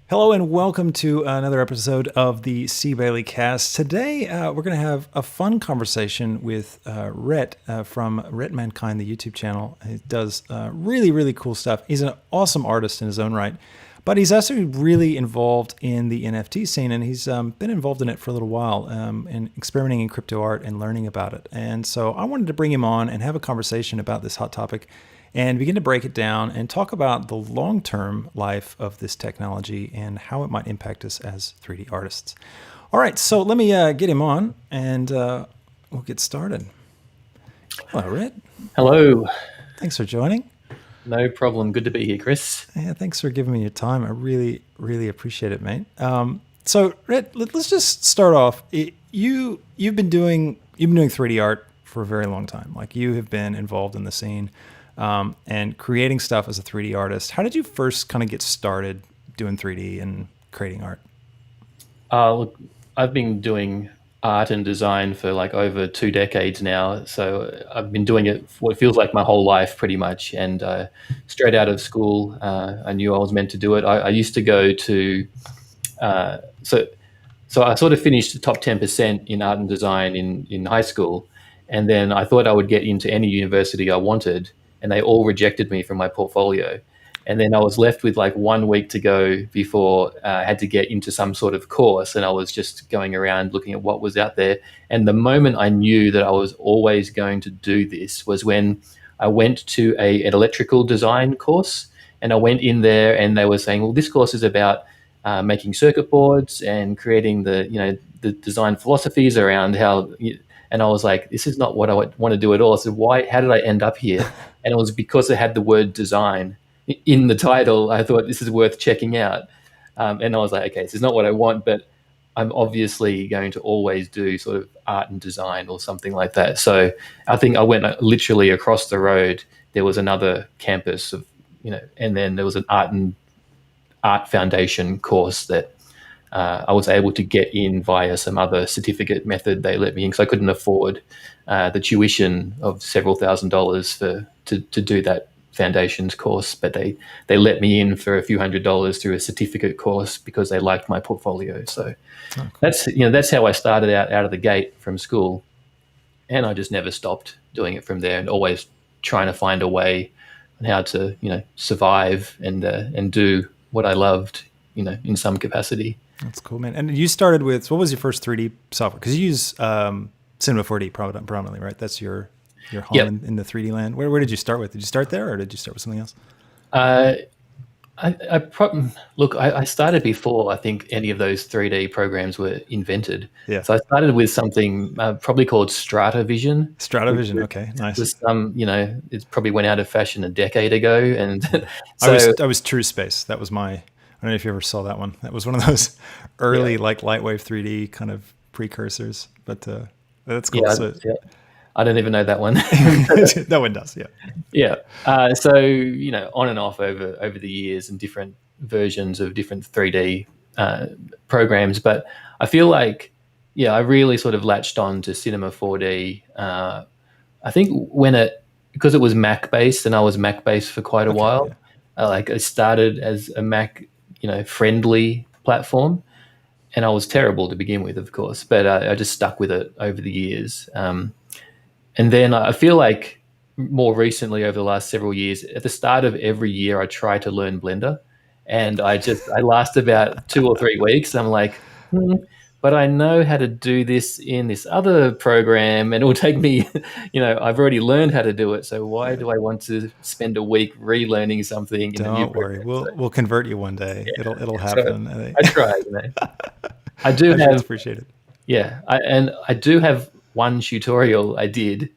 Hello and welcome to another episode of the CBaileyCast. Today we're going to have a fun conversation with Rhett from Rhett Mankind, the YouTube channel. He does really, really cool stuff. He's an awesome artist in his own right, but he's also really involved in the NFT scene, and he's been involved in it for a little while and experimenting in Cryptoart and learning about it. And so I wanted to bring him on and have a conversation about this hot topic and begin to break it down and talk about the long-term life of this technology and how it might impact us as 3D artists. All right, so let me get him on, and we'll get started. Hello, Rhett. Hello. Thanks for joining. No problem. Good to be here, Chris. Yeah, thanks for giving me your time. I really, really appreciate it, mate. So, Rhett, let's just start off. You've been doing 3D art for a very long time. Like, you have been involved in the scene. And creating stuff as a 3D artist. How did you first kind of get started doing 3D and creating art? Look, I've been doing art and design for like over 2 decades now. So I've been doing it for what feels like my whole life pretty much. And straight out of school, I knew I was meant to do it. I used to go to, so I sort of finished the top 10% in art and design in high school. And then I thought I would get into any university I wanted, and they all rejected me from my portfolio. And then I was left with like 1 week to go before I had to get into some sort of course. And I was just going around looking at what was out there. And the moment I knew that I was always going to do this was when I went to an electrical design course. And I went in there and they were saying, well, this course is about making circuit boards and creating the design philosophies around how. And I was like, this is not what I want to do at all. So how did I end up here? And it was because it had the word design in the title. I thought this is worth checking out. And I was like, okay, this is not what I want, but I'm obviously going to always do sort of art and design or something like that. So I think I went literally across the road. There was another campus and then there was an art foundation course that I was able to get in via some other certificate method they let me in because I couldn't afford the tuition of several $1,000s to do that foundations course, but they let me in for a few $100s through a certificate course because they liked my portfolio. So cool. That's how I started out of the gate from school, and I just never stopped doing it from there, and always trying to find a way on how to survive and do what I loved in some capacity. That's cool, man. And you started with, what was your first 3D software? Because you use Cinema 4D predominantly, right? That's your home Yep. in the 3D land. Where did you start with? Did you start there, or did you start with something else? I started before I think any of those 3D programs were invented. Yeah. So I started with something probably called Stratavision. Stratavision, okay, nice. It probably went out of fashion a decade ago, and so I was True Space. That was my. I don't know if you ever saw that one. That was one of those early like Lightwave 3D kind of precursors, but that's cool. Yeah, I don't even know that one. No one does, yeah. Yeah. So, on and off over the years and different versions of different 3D programs. But I feel like, I really sort of latched on to Cinema 4D. I think because it was Mac-based, and I was Mac-based for quite a while. Yeah. I started as a Mac friendly platform, and I was terrible to begin with, of course, but I just stuck with it over the years. And then I feel like more recently, over the last several years, at the start of every year, I try to learn Blender, and I last about 2 or 3 weeks. I'm like, but I know how to do this in this other program, and it will take me, I've already learned how to do it. So why do I want to spend a week relearning something? Don't worry, we'll convert you one day. Yeah, it'll happen. So I tried. I do have appreciate it. Yeah, I do have one tutorial I did,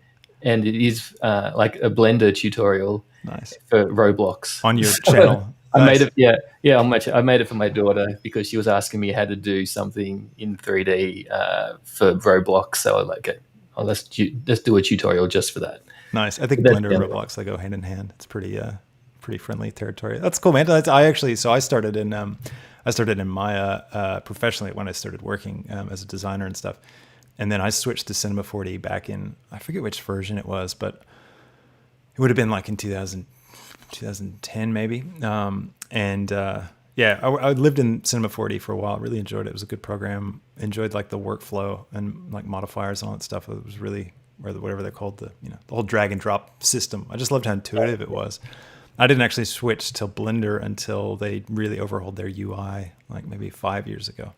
and it is like a Blender tutorial. Nice. For Roblox on your channel. I made it. I made it for my daughter because she was asking me how to do something in 3D for Roblox. So I was like, okay, let's do a tutorial just for that. Nice. I think Blender and Roblox, they go hand in hand. It's pretty friendly territory. That's cool, man. I started in Maya professionally when I started working as a designer and stuff. And then I switched to Cinema 4D back in, I forget which version it was, but it would have been like in 2010 maybe. Yeah, I lived in Cinema 4D for a while. Really enjoyed it. It was a good program. Enjoyed like the workflow and like modifiers and all that stuff. It was really, or whatever they're called, the whole drag and drop system. I just loved how intuitive it was. I didn't actually switch to Blender until they really overhauled their UI, like maybe 5 years ago,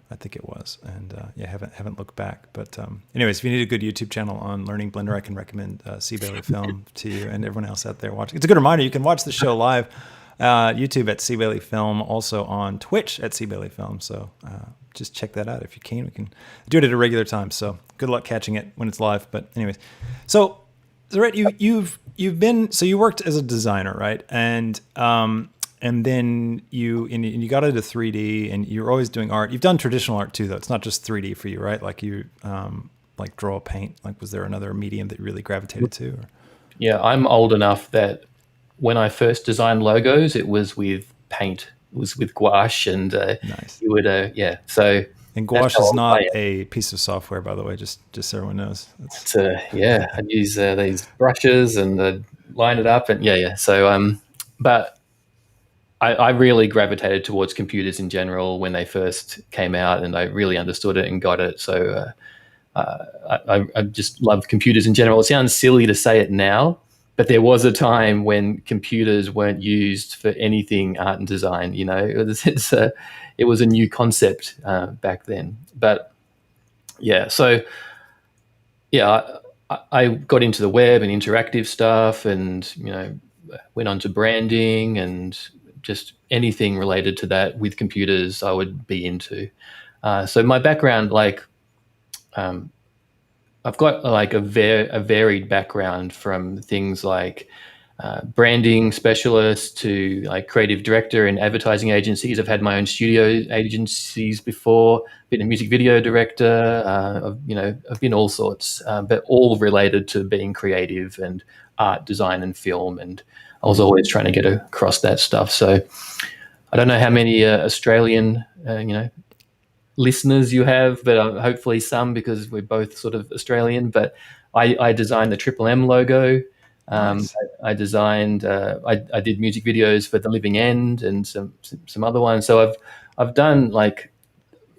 I think it was. And yeah, haven't looked back. But anyways, if you need a good YouTube channel on learning Blender, I can recommend C Bailey Film to you and everyone else out there watching. It's a good reminder. You can watch the show live. YouTube at CBailey Film, also on Twitch at CBailey Film. So just check that out if you can. We can do it at a regular time. So good luck catching it when it's live. But anyways, so Rhett, you've been, so you worked as a designer, right? And then you got into 3D, and you're always doing art. You've done traditional art too, though. It's not just 3D for you, right? Like you like draw, paint. Like was there another medium that you really gravitated to? Or? Yeah, I'm old enough that when I first designed logos, it was with paint. It was with gouache, and nice. you would, So, and gouache is not a piece of software, by the way, just so everyone knows. I'd use these brushes and line it up, and yeah. So, but I really gravitated towards computers in general when they first came out, and I really understood it and got it. So, I just love computers in general. It sounds silly to say it now, but there was a time when computers weren't used for anything art and design. It was a new concept back then. But yeah, so yeah, I got into the web and interactive stuff, and went on to branding and just anything related to that with computers I would be into. So my background, I've got like a varied background, from things like branding specialist to like creative director in advertising agencies. I've had my own studio agencies before. Been a music video director. I've been all sorts, but all related to being creative and art, design, and film. And I was always trying to get across that stuff. So I don't know how many Australian, listeners you have, but hopefully some, because we're both sort of Australian. But I designed the Triple M logo. Nice. I designed. I did music videos for The Living End and some other ones. So I've done like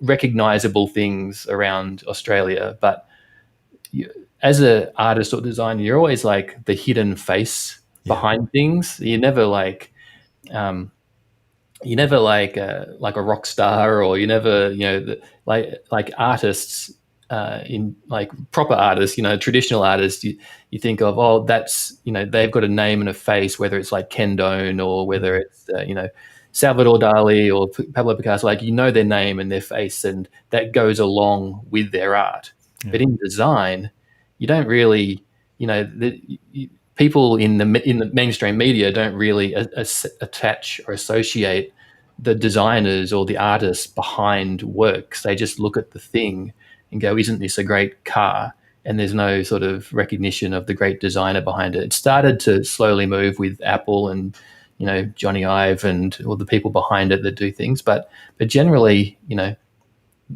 recognizable things around Australia. But as an artist or designer, you're always like the hidden face behind things. You're never like. You're never like a rock star, or you never, like artists, in like proper artists, traditional artists, you think of, oh, that's, they've got a name and a face, whether it's like Ken Doan or whether it's, Salvador Dali or Pablo Picasso, like, their name and their face, and that goes along with their art. Yeah. But in design, you don't really, people in the mainstream media don't really attach or associate the designers or the artists behind works. They just look at the thing and go, isn't this a great car? And there's no sort of recognition of the great designer behind it. It started to slowly move with Apple and, Johnny Ive and all the people behind it that do things. But generally,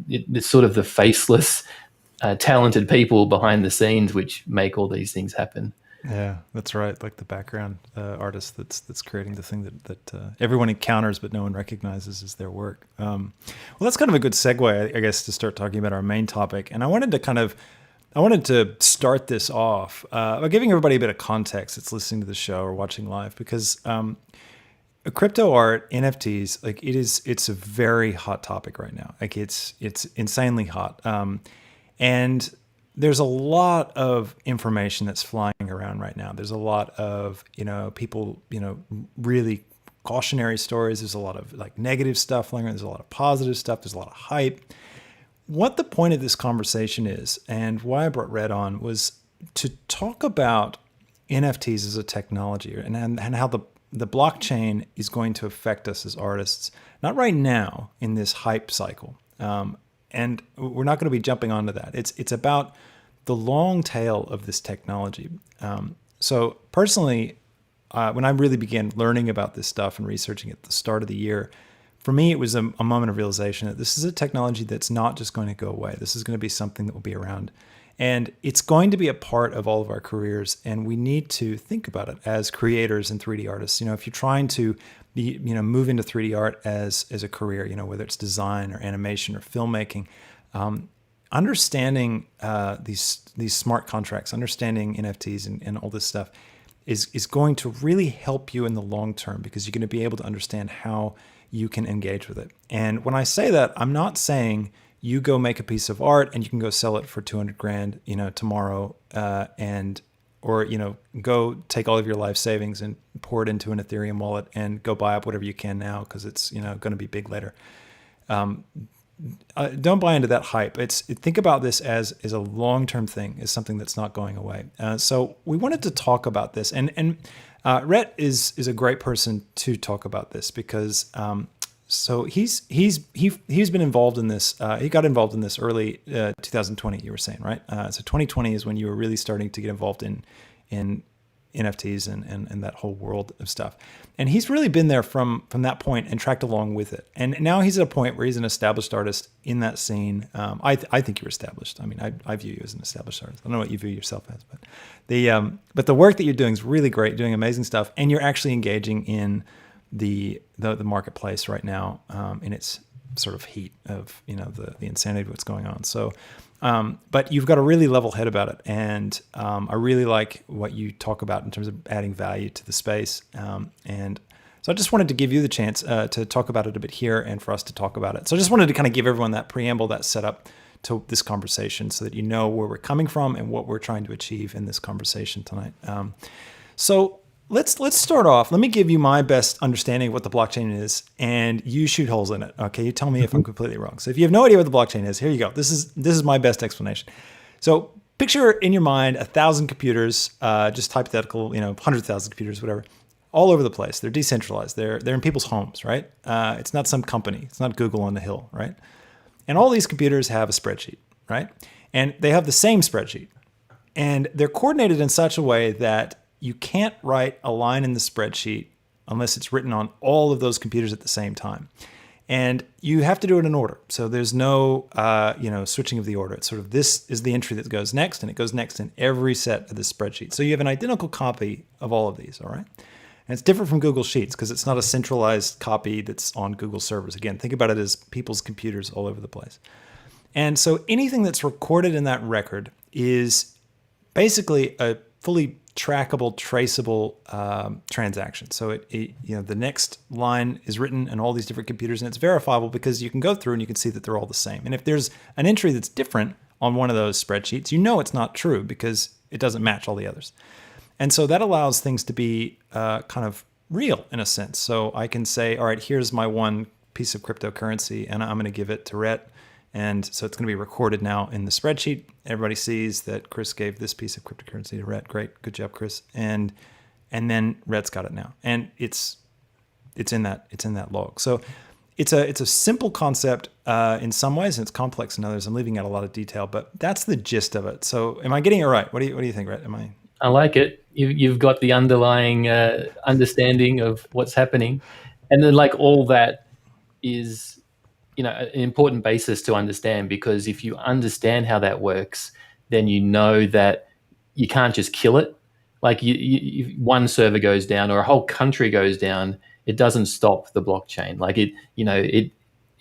it's sort of the faceless, talented people behind the scenes which make all these things happen. Yeah, that's right. Like the background artist that's creating the thing that everyone encounters but no one recognizes as their work. Well, that's kind of a good segue, I guess, to start talking about our main topic. And I wanted to start this off by giving everybody a bit of context that's listening to the show or watching live, because crypto art, NFTs, like it's a very hot topic right now. Like it's insanely hot, and there's a lot of information that's flying around right now. There's a lot of, people, really cautionary stories. There's a lot of like negative stuff flying around. There's a lot of positive stuff. There's a lot of hype. What the point of this conversation is, and why I brought Rhett on, was to talk about NFTs as a technology and how the blockchain is going to affect us as artists, not right now in this hype cycle. And we're not going to be jumping onto that. It's about the long tail of this technology. So personally, when I really began learning about this stuff and researching it at the start of the year, for me, it was a moment of realization that this is a technology that's not just going to go away. This is going to be something that will be around. And it's going to be a part of all of our careers, and we need to think about it as creators and 3D artists. If you're trying to move into 3D art as a career, whether it's design or animation or filmmaking, understanding these smart contracts, understanding NFTs and all this stuff is going to really help you in the long term, because you're going to be able to understand how you can engage with it. And when I say that, I'm not saying you go make a piece of art and you can go sell it for 200 grand, tomorrow, or go take all of your life savings and pour it into an Ethereum wallet and go buy up whatever you can now because it's going to be big later. Don't buy into that hype. Think about this as a long-term thing, as something that's not going away. So we wanted to talk about this, and Rhett is a great person to talk about this because so he's been involved in this. He got involved in this early 2020. You were saying, right? So 2020 is when you were really starting to get involved in NFTs and that whole world of stuff. And he's really been there from that point and tracked along with it. And now he's at a point where he's an established artist in that scene. I think you're established. I mean, I view you as an established artist. I don't know what you view yourself as, but the work that you're doing is really great, doing amazing stuff. And you're actually engaging in the marketplace right now in its sort of heat of, the insanity of what's going on. So, but you've got a really level head about it. And I really like what you talk about in terms of adding value to the space. And so I just wanted to give you the chance to talk about it a bit here and for us to talk about it. So I just wanted to kind of give everyone that preamble, that setup to this conversation so that you know where we're coming from and what we're trying to achieve in this conversation tonight. So let's start off. Let me give you my best understanding of what the blockchain is, and you shoot holes in it. Okay, you tell me if I'm completely wrong. So if you have no idea what the blockchain is, here you go. This is my best explanation. So picture in your mind 1,000 computers, just hypothetical, 100,000 computers, whatever, all over the place. They're decentralized. They're in people's homes, right? It's not some company. It's not Google on the hill, right? And all these computers have a spreadsheet, right? And they have the same spreadsheet, and they're coordinated in such a way that you can't write a line in the spreadsheet unless it's written on all of those computers at the same time. And you have to do it in order. So there's no, switching of the order. It's sort of, this is the entry that goes next, and it goes next in every set of this spreadsheet. So you have an identical copy of all of these, all right? And it's different from Google Sheets because it's not a centralized copy that's on Google servers. Again, think about it as people's computers all over the place. And so anything that's recorded in that record is basically a fully trackable, traceable transaction. So the next line is written in all these different computers, and it's verifiable because you can go through and you can see that they're all the same. And if there's an entry that's different on one of those spreadsheets, it's not true because it doesn't match all the others. And so that allows things to be kind of real in a sense. So I can say, all right, here's my one piece of cryptocurrency, and I'm going to give it to Rhett. And so it's going to be recorded now in the spreadsheet. Everybody sees that Chris gave this piece of cryptocurrency to Rhett. Great. Good job, Chris. And then Rhett's got it now. And it's in that log. So it's a simple concept in some ways, and it's complex in others. I'm leaving out a lot of detail, but that's the gist of it. So am I getting it right? What do you think, Rhett? I like it. You've got the underlying understanding of what's happening. And then all that is an important basis to understand, because if you understand how that works, then that you can't just kill it. If one server goes down or a whole country goes down, it doesn't stop the blockchain.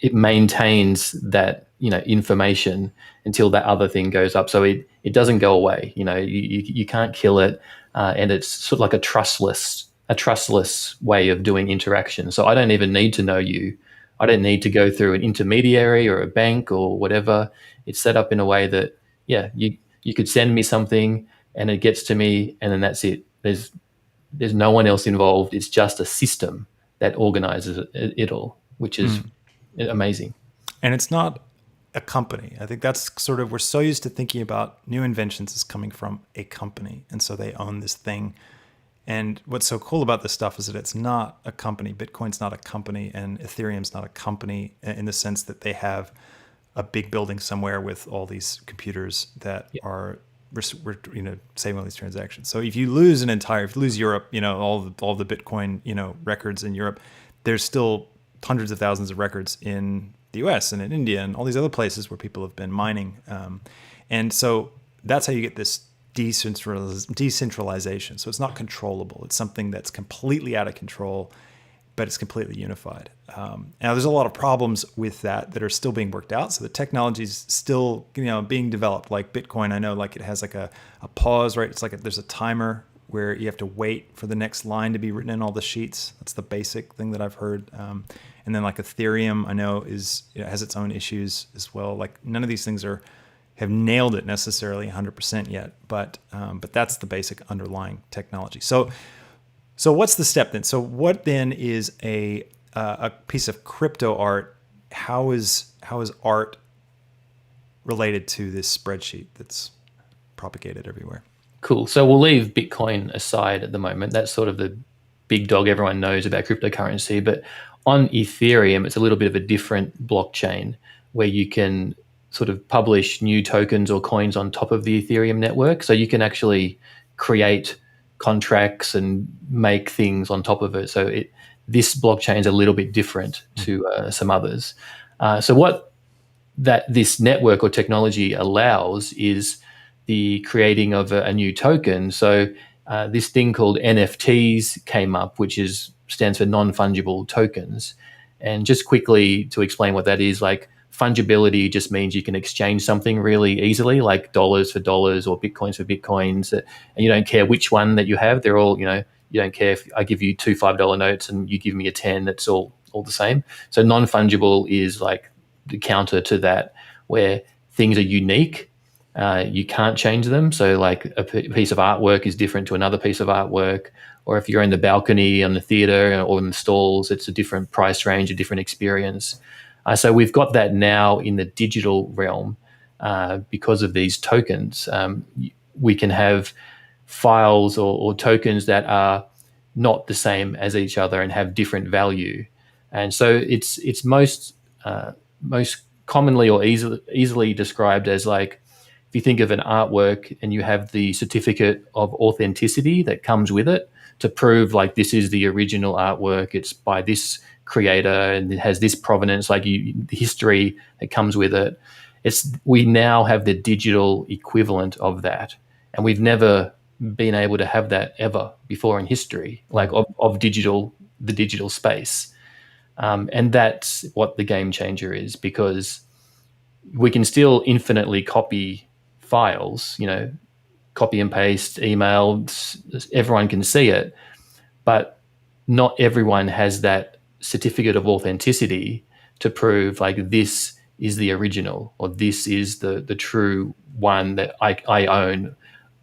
It maintains that information until that other thing goes up. So it doesn't go away. You can't kill it, and it's sort of like a trustless way of doing interaction. So I don't even need to know you. I don't need to go through an intermediary or a bank or whatever. It's set up in a way that, you could send me something and it gets to me, and then that's it. There's no one else involved. It's just a system that organizes it all, which is amazing. And it's not a company. I think that's sort of, we're so used to thinking about new inventions as coming from a company. And so they own this thing. And what's so cool about this stuff is that it's not a company. Bitcoin's not a company, and Ethereum's not a company in the sense that they have a big building somewhere with all these computers that are saving all these transactions. So if you lose Europe, all the Bitcoin, records in Europe, there's still hundreds of thousands of records in the US and in India and all these other places where people have been mining. And so that's how you get this decentralization. So it's not controllable. It's something that's completely out of control, but it's completely unified. Now there's a lot of problems with that are still being worked out. So the technology is still, being developed. Like Bitcoin, I know, like it has like a pause, right? It's like there's a timer where you have to wait for the next line to be written in all the sheets. That's the basic thing that I've heard. And then like Ethereum, I know has its own issues as well. Like none of these things have nailed it necessarily 100% yet, but that's the basic underlying technology. So what's the step then? So what then is a piece of crypto art? How is art related to this spreadsheet that's propagated everywhere? Cool. So we'll leave Bitcoin aside at the moment. That's sort of the big dog everyone knows about cryptocurrency. But on Ethereum, it's a little bit of a different blockchain where you can sort of publish new tokens or coins on top of the Ethereum network. So you can actually create contracts and make things on top of it. So this blockchain is a little bit different to some others. So what this network or technology allows is the creating of a new token. So this thing called NFTs came up, which stands for non-fungible tokens. And just quickly to explain what that is, like fungibility just means you can exchange something really easily, like dollars for dollars or bitcoins for bitcoins, and you don't care which one that you have. They're all, you don't care if I give you two $5 notes and you give me a 10, that's all the same. So non-fungible is like the counter to that, where things are unique. You can't change them. So like a piece of artwork is different to another piece of artwork, or if you're in the balcony on the theater or in the stalls, it's a different price range, a different experience. So we've got that now in the digital realm because of these tokens. We can have files or tokens that are not the same as each other and have different value. And so it's most commonly or easily described as like, if you think of an artwork and you have the certificate of authenticity that comes with it to prove like this is the original artwork, it's by this creator and it has this provenance, like the history that comes with it. We now have the digital equivalent of that, and we've never been able to have that ever before in history, like of the digital space. And that's what the game changer is, because we can still infinitely copy files, copy and paste, email, everyone can see it, but not everyone has that certificate of authenticity to prove like this is the original, or this is the true one that I own,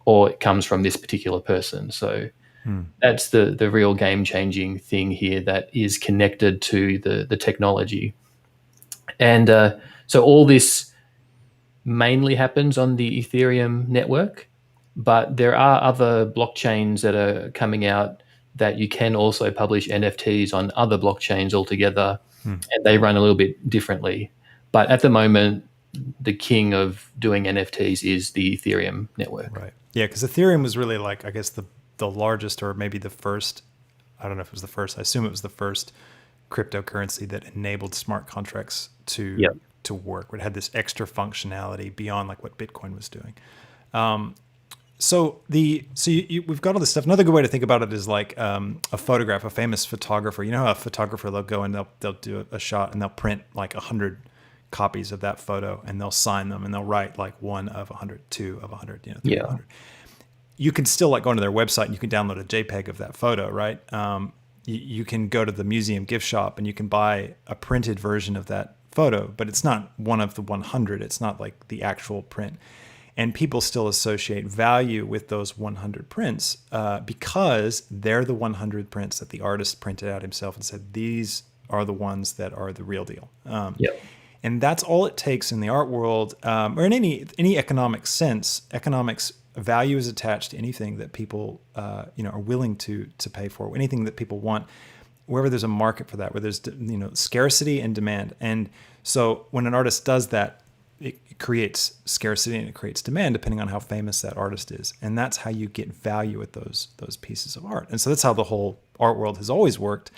or it comes from this particular person. So that's the real game-changing thing here that is connected to the technology. And so all this mainly happens on the Ethereum network, but there are other blockchains that are coming out that you can also publish NFTs on other blockchains altogether, and they run a little bit differently. But at the moment, the king of doing NFTs is the Ethereum network. Right. Yeah, because Ethereum was really like, I guess, the largest, or maybe the first, I don't know if it was the first, I assume it was the first cryptocurrency that enabled smart contracts to work. It had this extra functionality beyond like what Bitcoin was doing. We've got all this stuff. Another good way to think about it is like a photograph, a famous photographer. You know how a photographer, they'll go and they'll do a shot and they'll print like 100 copies of that photo and they'll sign them and they'll write like 1 of 100, 2 of 100, 3 of 100. You can still like go into their website and you can download a JPEG of that photo, right? You can go to the museum gift shop and you can buy a printed version of that photo, but it's not 1 of the 100. It's not like the actual print. And people still associate value with those 100 prints because they're the 100 prints that the artist printed out himself and said, these are the ones that are the real deal. And that's all it takes in the art world, or in any economic sense. Economics value is attached to anything that people are willing to pay for, anything that people want, wherever there's a market for that, where there's scarcity and demand. And so when an artist does that, it creates scarcity and it creates demand depending on how famous that artist is. And that's how you get value with those pieces of art. And so that's how the whole art world has always worked.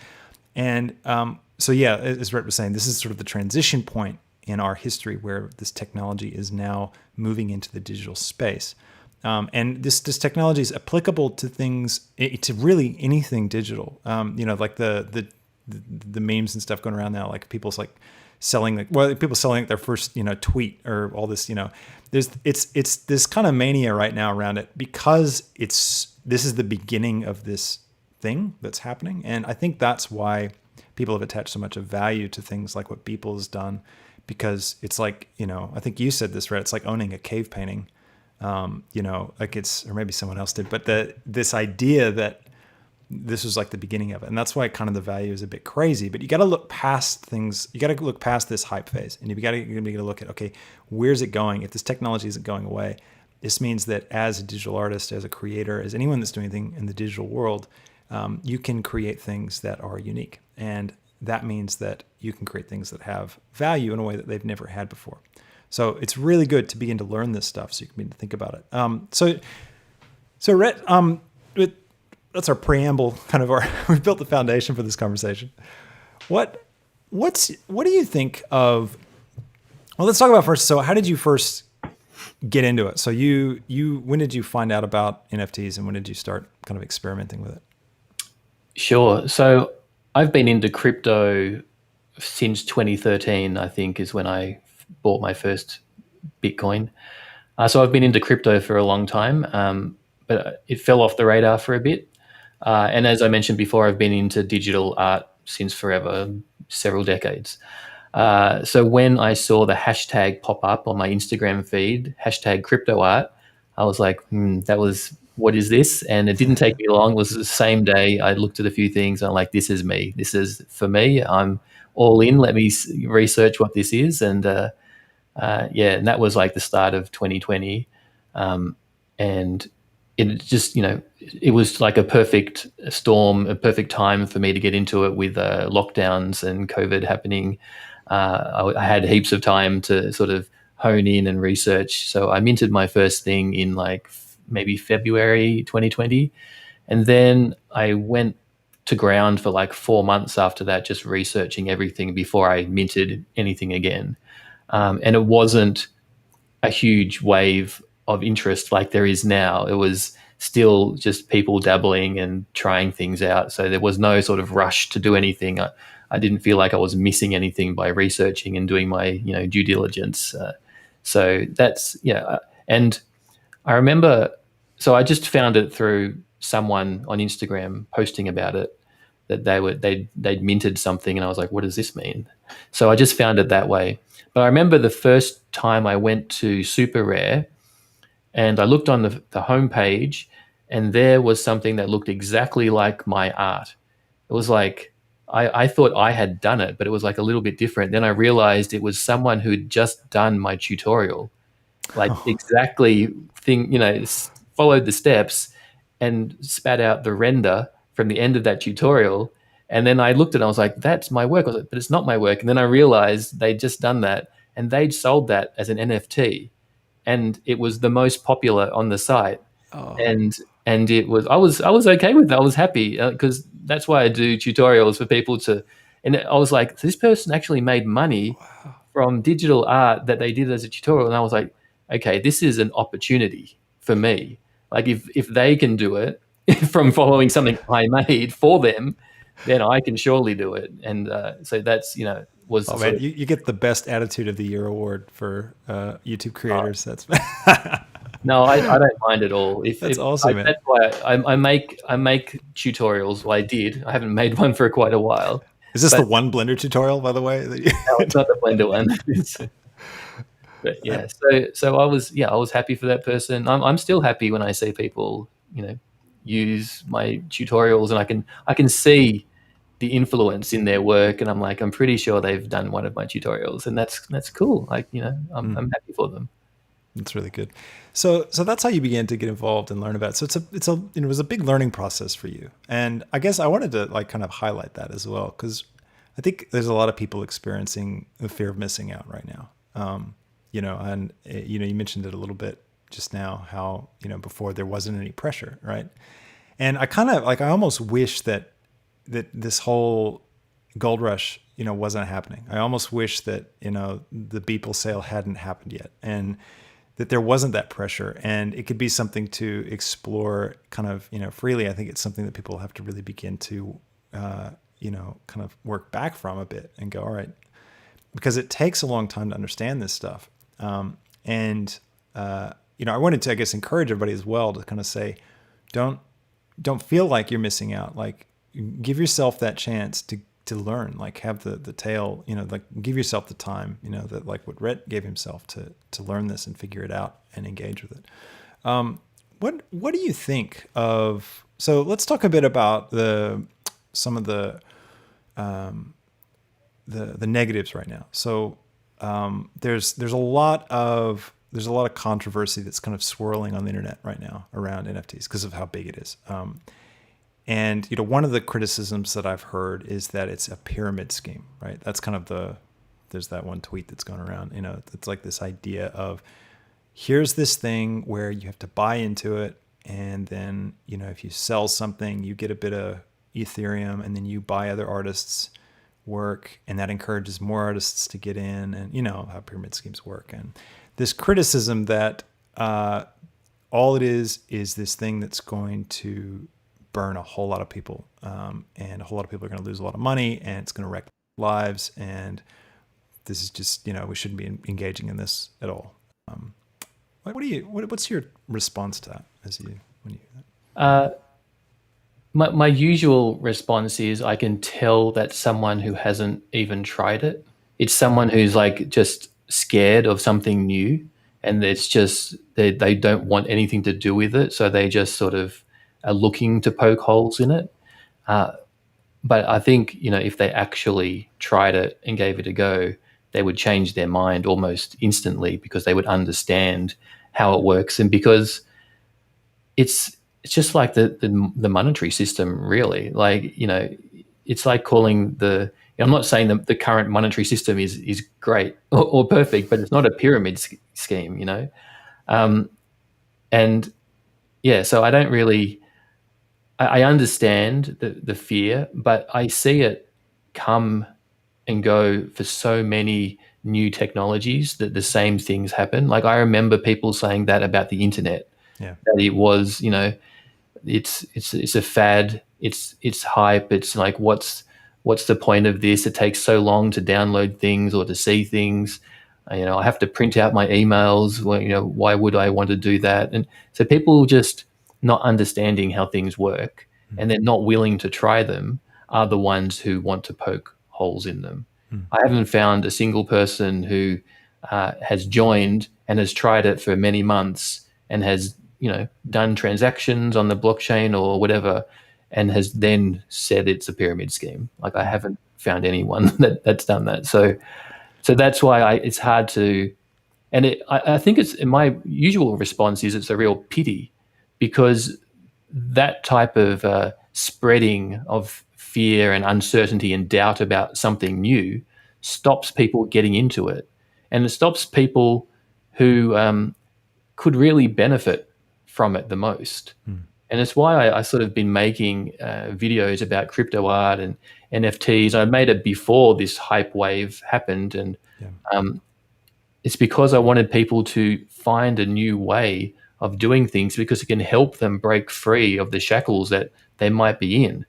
And as Rhett was saying, this is sort of the transition point in our history where this technology is now moving into the digital space. And this technology is applicable to things, to really anything digital. Like the memes and stuff going around now, like people's like selling, people selling their first, tweet or all this, it's this kind of mania right now around it because this is the beginning of this thing that's happening. And I think that's why people have attached so much of value to things like what Beeple has done, because it's like, I think you said this, Rhett, it's like owning a cave painting. Like or maybe someone else did, but this idea that this was like the beginning of it. And that's why kind of the value is a bit crazy, but you got to look past things. You got to look past this hype phase, and you're going to look at, okay, where's it going? If this technology isn't going away, this means that as a digital artist, as a creator, as anyone that's doing anything in the digital world, you can create things that are unique. And that means that you can create things that have value in a way that they've never had before. So it's really good to begin to learn this stuff so you can begin to think about it. So Rhett, that's our preamble, kind of we've built the foundation for this conversation. What do you think of, well, let's talk about first. So how did you first get into it? So when did you find out about NFTs, and when did you start kind of experimenting with it? Sure. So I've been into crypto since 2013, I think, is when I bought my first Bitcoin. So I've been into crypto for a long time, but it fell off the radar for a bit. And as I mentioned before, I've been into digital art since forever, several decades. So when I saw the hashtag pop up on my Instagram feed, hashtag Cryptoart, I was like, what is this? And it didn't take me long. It was the same day I looked at a few things. And I'm like, this is me. This is for me. I'm all in. Let me research what this is. And and that was like the start of 2020. And it just, it was like a perfect storm, a perfect time for me to get into it with lockdowns and COVID happening. I had heaps of time to sort of hone in and research. So I minted my first thing in like maybe February 2020. And then I went to ground for like 4 months after that, just researching everything before I minted anything again. And it wasn't a huge wave of interest like there is now. It was still just people dabbling and trying things out. So there was no sort of rush to do anything. I didn't feel like I was missing anything by researching and doing my, due diligence. So that's, and I remember, so I just found it through someone on Instagram posting about it, that they'd minted something, and I was like, what does this mean? So I just found it that way. But I remember the first time I went to Super Rare, and I looked on the homepage, and there was something that looked exactly like my art. It was like, I thought I had done it, but it was like a little bit different. Then I realized it was someone who'd just done my tutorial, like exactly followed the steps and spat out the render from the end of that tutorial. And then I looked at it and I was like, that's my work. I was like, but it's not my work. And then I realized they'd just done that, and they'd sold that as an NFT. And it was the most popular on the site. Oh. And it was, I was okay with that. I was happy because that's why I do tutorials for people to, and I was like, this person actually made money from digital art that they did as a tutorial. And I was like, okay, this is an opportunity for me. Like if they can do it from following something I made for them, then I can surely do it. And so that's, was. Oh man, you get the best attitude of the year award for YouTube creators. That's no, I don't mind at all. That's awesome, man. That's why I make tutorials. Well, I haven't made one for quite a while. Is this the one Blender tutorial, by the way? No, it's not the Blender one. But yeah, so I was happy for that person. I'm still happy when I see people, use my tutorials, and I can see the influence in their work, and I'm like, I'm pretty sure they've done one of my tutorials, and that's cool. Like, I'm happy for them. That's really good. So that's how you began to get involved and learn about it. So it was a big learning process for you. And I guess I wanted to like kind of highlight that as well, because I think there's a lot of people experiencing the fear of missing out right now. And you mentioned it a little bit just now, how, before there wasn't any pressure, right? And I kind of like, I almost wish that this whole Gold Rush, wasn't happening. I almost wish that, the Beeple sale hadn't happened yet, and that there wasn't that pressure, and it could be something to explore kind of, freely. I think it's something that people have to really begin to, kind of work back from a bit and go, all right, because it takes a long time to understand this stuff. And I wanted to, I guess, encourage everybody as well to kind of say, don't feel like you're missing out. Like, give yourself that chance to learn, like have the tail, like give yourself the time, that like what Rhett gave himself to learn this and figure it out and engage with it. What do you think of, so let's talk a bit about some of the negatives right now. So there's a lot of controversy that's kind of swirling on the internet right now around NFTs because of how big it is. And one of the criticisms that I've heard is that it's a pyramid scheme, right? That's kind of there's that one tweet that's going around. It's like this idea of, here's this thing where you have to buy into it, and then if you sell something, you get a bit of Ethereum, and then you buy other artists' work, and that encourages more artists to get in, and how pyramid schemes work. And this criticism that all it is this thing that's going to burn a whole lot of people, and a whole lot of people are going to lose a lot of money, and it's going to wreck lives, and this is just, we shouldn't be engaging in this at all. What's your response to that when you hear that? My usual response is, I can tell that's someone who hasn't even tried it. It's someone who's like just scared of something new, and it's just they don't want anything to do with it, so they just sort of are looking to poke holes in it. But I think, if they actually tried it and gave it a go, they would change their mind almost instantly, because they would understand how it works. And because it's just like the monetary system, really. Like, it's like calling I'm not saying that the current monetary system is great or perfect, but it's not a pyramid scheme, and yeah, so I don't really, I understand the fear, but I see it come and go for so many new technologies that the same things happen. Like, I remember people saying that about the internet, Yeah. that it was, it's a fad, it's hype. It's like, what's the point of this? It takes so long to download things or to see things. I have to print out my emails. Well, why would I want to do that? And so people just not understanding how things work, and they're not willing to try them, are the ones who want to poke holes in them. I haven't found a single person who has joined and has tried it for many months and has, done transactions on the blockchain or whatever, and has then said it's a pyramid scheme. Like, I haven't found anyone that's done that. So that's why it's hard to, and I think my usual response is it's a real pity, because that type of spreading of fear and uncertainty and doubt about something new stops people getting into it, and it stops people who could really benefit from it the most. And it's why I sort of been making videos about crypto art and NFTs. I made it before this hype wave happened, and it's because I wanted people to find a new way of doing things, because it can help them break free of the shackles that they might be in.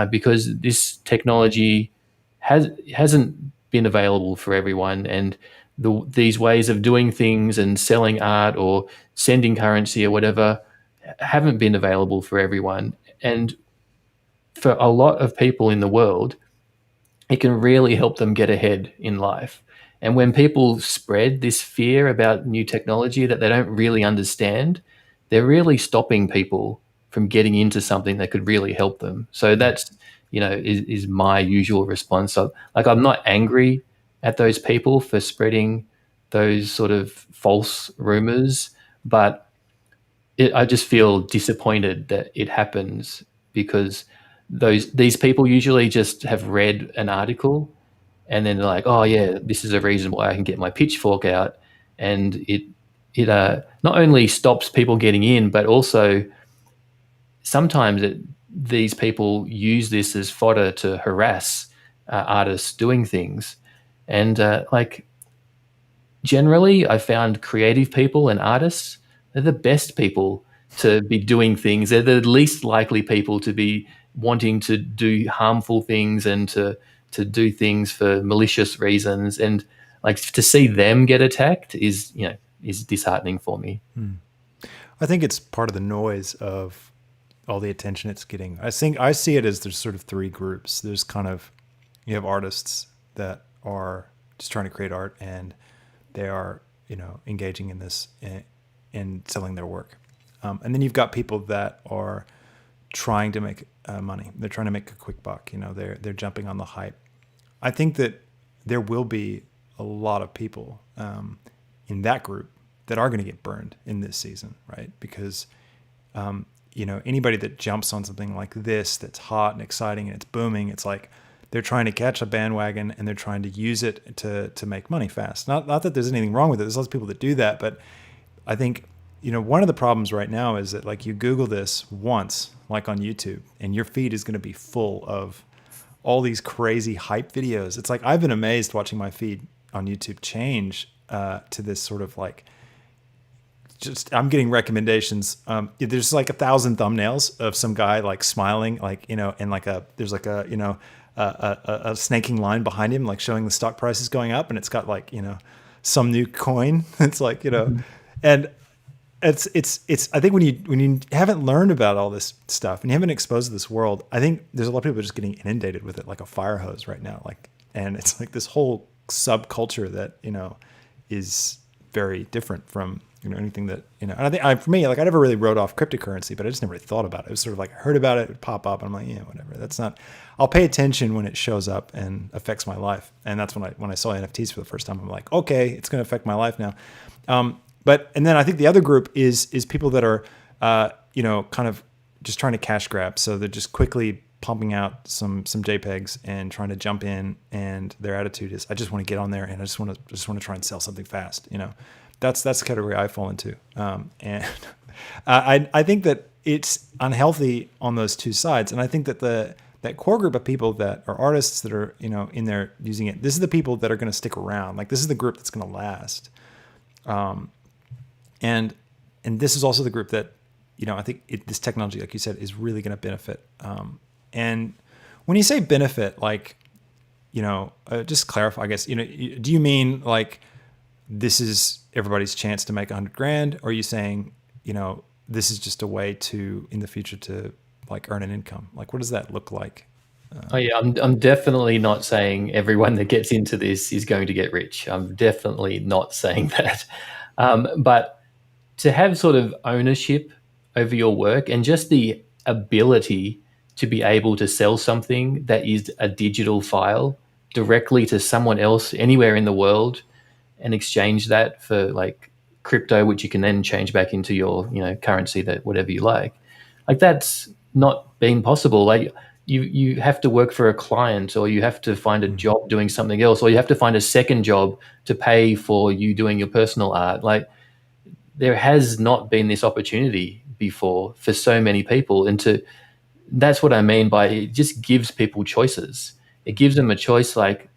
Because this technology hasn't been available for everyone, and these ways of doing things and selling art or sending currency or whatever haven't been available for everyone. And for a lot of people in the world, it can really help them get ahead in life. And when people spread this fear about new technology that they don't really understand, they're really stopping people from getting into something that could really help them. So that's, is my usual response. So, like, I'm not angry at those people for spreading those sort of false rumors, but I just feel disappointed that it happens, because these people usually just have read an article, and then they're like, oh yeah, this is a reason why I can get my pitchfork out. And it not only stops people getting in, but also sometimes these people use this as fodder to harass artists doing things. And like generally, I found creative people and artists, they're the best people to be doing things. They're the least likely people to be wanting to do harmful things and to do things for malicious reasons. And like to see them get attacked is, is disheartening for me. I think it's part of the noise of all the attention it's getting. I see it as there's sort of three groups. There's kind of, you have artists that are just trying to create art, and they are, engaging in this and selling their work. And then you've got people that are trying to make money. They're trying to make a quick buck. They're jumping on the hype. I think that there will be a lot of people in that group that are going to get burned in this season, right? Because anybody that jumps on something like this that's hot and exciting and it's booming, it's like they're trying to catch a bandwagon and they're trying to use it to make money fast. Not that there's anything wrong with it. There's lots of people that do that, but I think one of the problems right now is that like you Google this once, like on YouTube, and your feed is going to be full of all these crazy hype videos. It's like I've been amazed watching my feed on YouTube change to this sort of like, just I'm getting recommendations. There's like 1,000 thumbnails of some guy like smiling, like and like there's like a snaking line behind him, like showing the stock prices going up, and it's got like some new coin. It's like and it's I think when you haven't learned about all this stuff and you haven't exposed to this world, I think there's a lot of people just getting inundated with it like a fire hose right now. Like, and it's like this whole subculture that is very different from anything that and I think for me, like I never really wrote off cryptocurrency, but I just never really thought about it. It was sort of like I heard about it, it would pop up, and I'm like, yeah, whatever. That's not. I'll pay attention when it shows up and affects my life, and that's when I saw NFTs for the first time. I'm like, okay, it's going to affect my life now. And then I think the other group is people that are kind of just trying to cash grab. So they're just quickly pumping out some JPEGs and trying to jump in, and their attitude is, I just want to get on there and I just want to try and sell something fast. That's the category I fall into. And I think that it's unhealthy on those two sides. And I think that that core group of people that are artists that are, in there using it, this is the people that are going to stick around. Like this is the group that's going to last. And this is also the group that, I think this technology, like you said, is really going to benefit. And when you say benefit, like, just clarify, I guess, do you mean like this is everybody's chance to make $100,000? Or are you saying, this is just a way to, in the future, to like earn an income? Like, what does that look like? Oh yeah, I'm definitely not saying everyone that gets into this is going to get rich. I'm definitely not saying that. But to have sort of ownership over your work and just the ability to be able to sell something that is a digital file directly to someone else anywhere in the world and exchange that for like crypto, which you can then change back into your, currency, that whatever you like that's not being possible. Like you have to work for a client, or you have to find a job doing something else, or you have to find a second job to pay for you doing your personal art. Like there has not been this opportunity before for so many people. And that's what I mean by it just gives people choices. It gives them a choice, like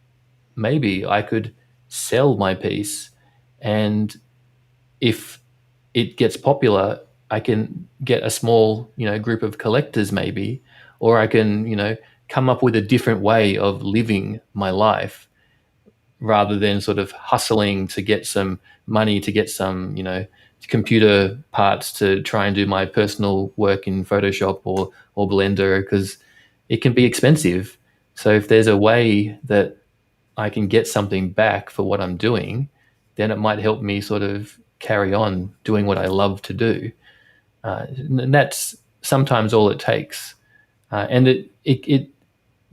maybe I could sell my piece, and if it gets popular, I can get a small, group of collectors maybe, or I can, come up with a different way of living my life rather than sort of hustling to get some money, to get some, computer parts to try and do my personal work in Photoshop or Blender, because it can be expensive. So if there's a way that I can get something back for what I'm doing, then it might help me sort of carry on doing what I love to do. And that's sometimes all it takes. And it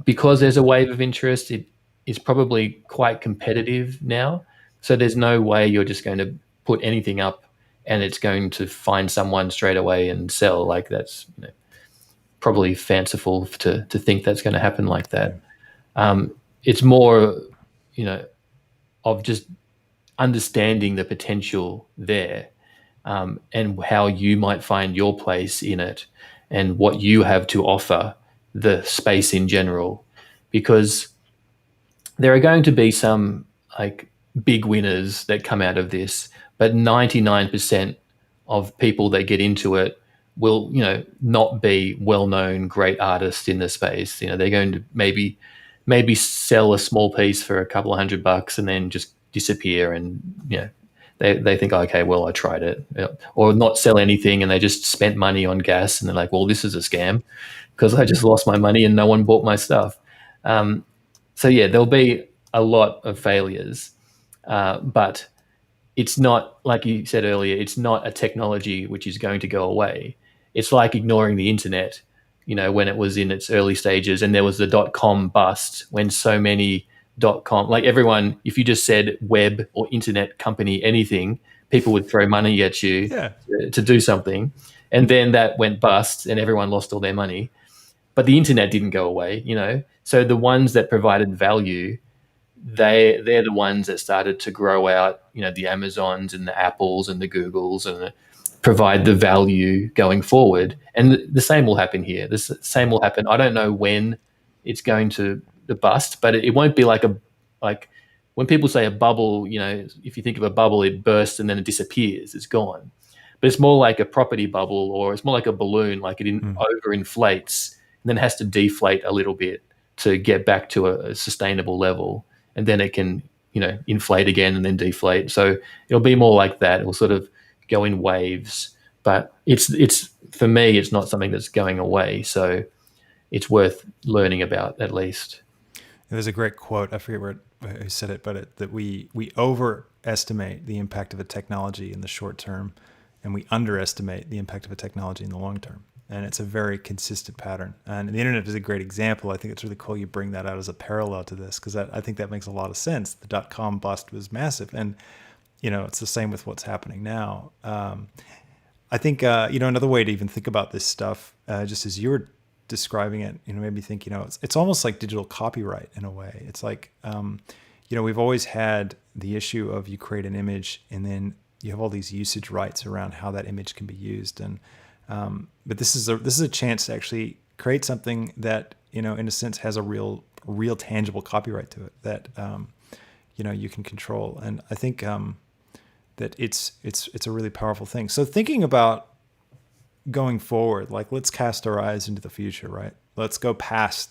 because there's a wave of interest, it is probably quite competitive now. So there's no way you're just going to put anything up and it's going to find someone straight away and sell. Like that's probably fanciful to think that's going to happen like that. It's more, of just understanding the potential there, and how you might find your place in it and what you have to offer the space in general. Because there are going to be some like big winners that come out of this, but 99% of people that get into it will, not be well-known great artists in the space. They're going to maybe sell a small piece for a couple of $100 and then just disappear, and they think, okay, well, I tried it. Or not sell anything and they just spent money on gas and they're like, well, this is a scam because I just lost my money and no one bought my stuff. So yeah, there'll be a lot of failures, but it's not, like you said earlier, it's not a technology which is going to go away. It's like ignoring the internet, when it was in its early stages and there was the .com bust, when so many .com, like everyone, if you just said web or internet company anything, people would throw money at you Yeah. to do something. And then that went bust and everyone lost all their money. But the internet didn't go away. So the ones that provided value, they're the ones that started to grow out, the Amazons and the Apples and the Googles, and provide the value going forward. And the same will happen here. The same will happen. I don't know when it's going to bust, but it won't be like when people say a bubble. If you think of a bubble, it bursts and then it disappears. It's gone. But it's more like a property bubble, or it's more like a balloon. Like it overinflates and then has to deflate a little bit to get back to a sustainable level, and then it can inflate again and then deflate. So it'll be more like that. It will sort of go in waves, but it's for me, it's not something that's going away. So it's worth learning about, at least. There's a great quote. I forget who said it, but that we overestimate the impact of a technology in the short term, and we underestimate the impact of a technology in the long term. And it's a very consistent pattern. And the internet is a great example. I think it's really cool you bring that out as a parallel to this, because I think that makes a lot of sense. The .com bust was massive, and it's the same with what's happening now. I think another way to even think about this stuff, just as you were describing it, made me think, it's almost like digital copyright in a way. It's like, we've always had the issue of you create an image and then you have all these usage rights around how that image can be used. And but this is a chance to actually create something that, in a sense, has a real tangible copyright to it that you can control. And I think that it's a really powerful thing. So thinking about going forward, like, let's cast our eyes into the future, right? Let's go past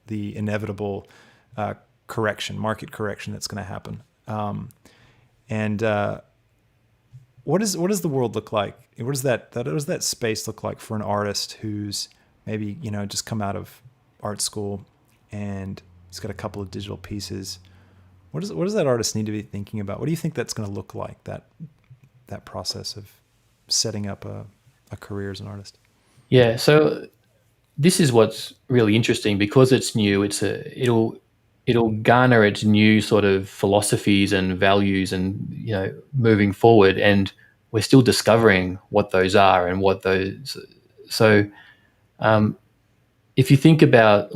the inevitable market correction that's going to happen. What does the world look like? What does that space look like for an artist who's maybe, just come out of art school and he's got a couple of digital pieces? What does that artist need to be thinking about? What do you think that's going to look like, that process of setting up a career as an artist? Yeah, so this is what's really interesting, because it's new. It'll garner its new sort of philosophies and values, and moving forward, and we're still discovering what those are and what those. So, if you think about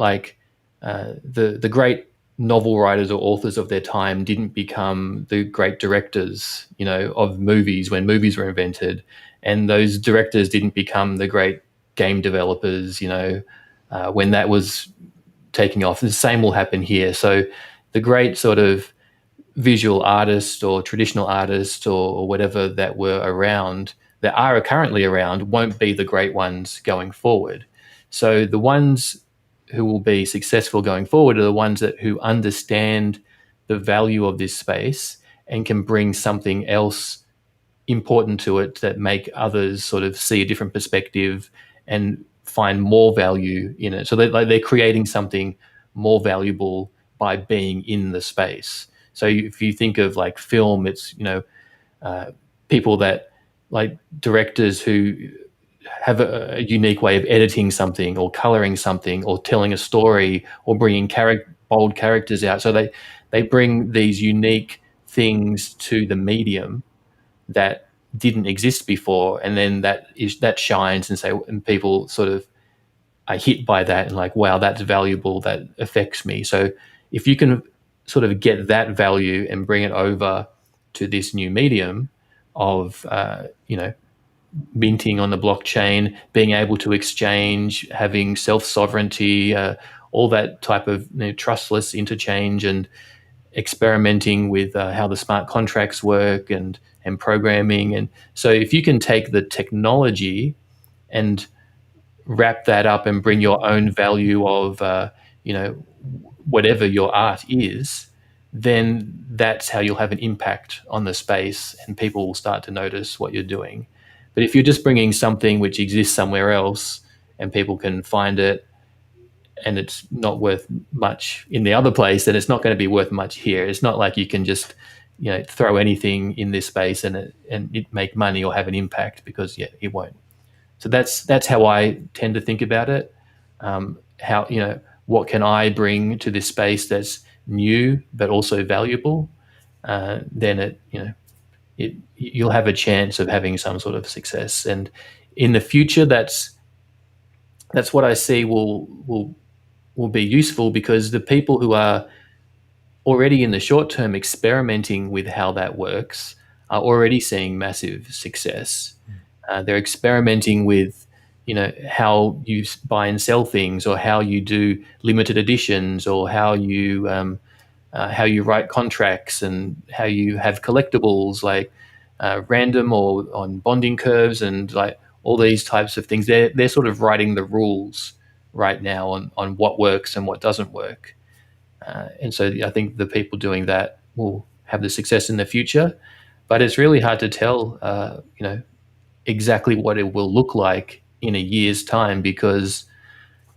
the great novel writers or authors of their time didn't become the great directors, of movies when movies were invented, and those directors didn't become the great game developers, when that was taking off. The same will happen here. So the great sort of visual artists or traditional artists or whatever that were around, that are currently around, won't be the great ones going forward. So the ones who will be successful going forward are the ones who understand the value of this space and can bring something else important to it that make others sort of see a different perspective and find more value in it. So they're creating something more valuable by being in the space. So if you think of like film, it's people that, like directors who have a unique way of editing something or coloring something or telling a story or bringing bold characters out. So they bring these unique things to the medium that didn't exist before, and then that shines, and people sort of are hit by that and like, wow, that's valuable, that affects me. So if you can sort of get that value and bring it over to this new medium of minting on the blockchain, being able to exchange, having self-sovereignty, all that type of trustless interchange and experimenting with how the smart contracts work and programming. And so if you can take the technology and wrap that up and bring your own value of whatever your art is, then that's how you'll have an impact on the space and people will start to notice what you're doing. But if you're just bringing something which exists somewhere else and people can find it and it's not worth much in the other place, then it's not going to be worth much here. It's not like you can just throw anything in this space and it make money or have an impact, because it won't. So that's how I tend to think about it. How what can I bring to this space that's new but also valuable? Then you'll have a chance of having some sort of success. And in the future, that's what I see will be useful, because the people who are already in the short term experimenting with how that works are already seeing massive success. They're experimenting with how you buy and sell things, or how you do limited editions, or how you write contracts, and how you have collectibles like random or on bonding curves, and like all these types of things. They're sort of writing the rules right now on what works and what doesn't work. And so I think the people doing that will have the success in the future. But it's really hard to tell, exactly what it will look like in a year's time, because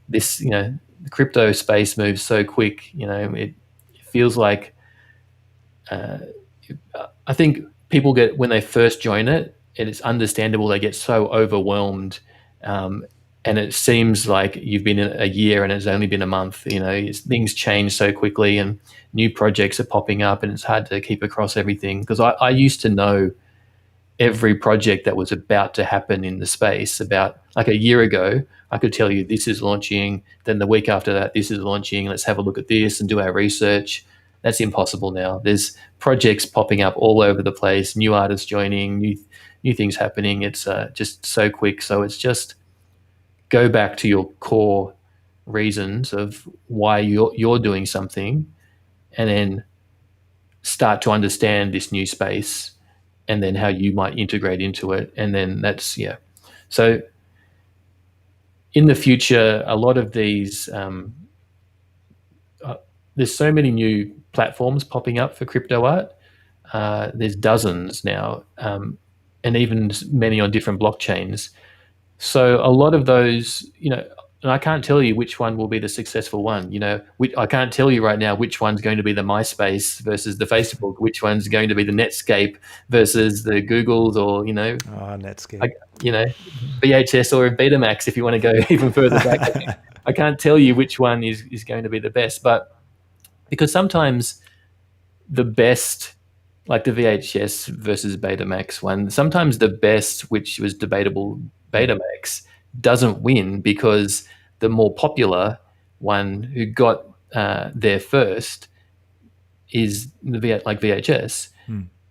this, the crypto space moves so quick. It feels like, I think people get, when they first join it, it's understandable they get so overwhelmed, and it seems like you've been in a year and it's only been a month. Things change so quickly and new projects are popping up, and it's hard to keep across everything. Because I used to know every project that was about to happen in the space. About like a year ago, I could tell you this is launching, then the week after that, this is launching, let's have a look at this and do our research. That's impossible now. There's projects popping up all over the place, new artists joining, new things happening. It's just so quick. So it's just go back to your core reasons of why you're doing something, and then start to understand this new space, and then how you might integrate into it. And then that's, So in the future, a lot of these, there's so many new platforms popping up for crypto art. There's dozens now, and even many on different blockchains. So a lot of those, and I can't tell you which one will be the successful one. I can't tell you right now which one's going to be the MySpace versus the Facebook, which one's going to be the Netscape versus the Googles, or Netscape, VHS or Betamax, if you want to go even further back. I can't tell you which one is going to be the best, but because sometimes the best, like the VHS versus Betamax one, sometimes the best, which was debatable, Betamax, doesn't win, because the more popular one who got there first is like VHS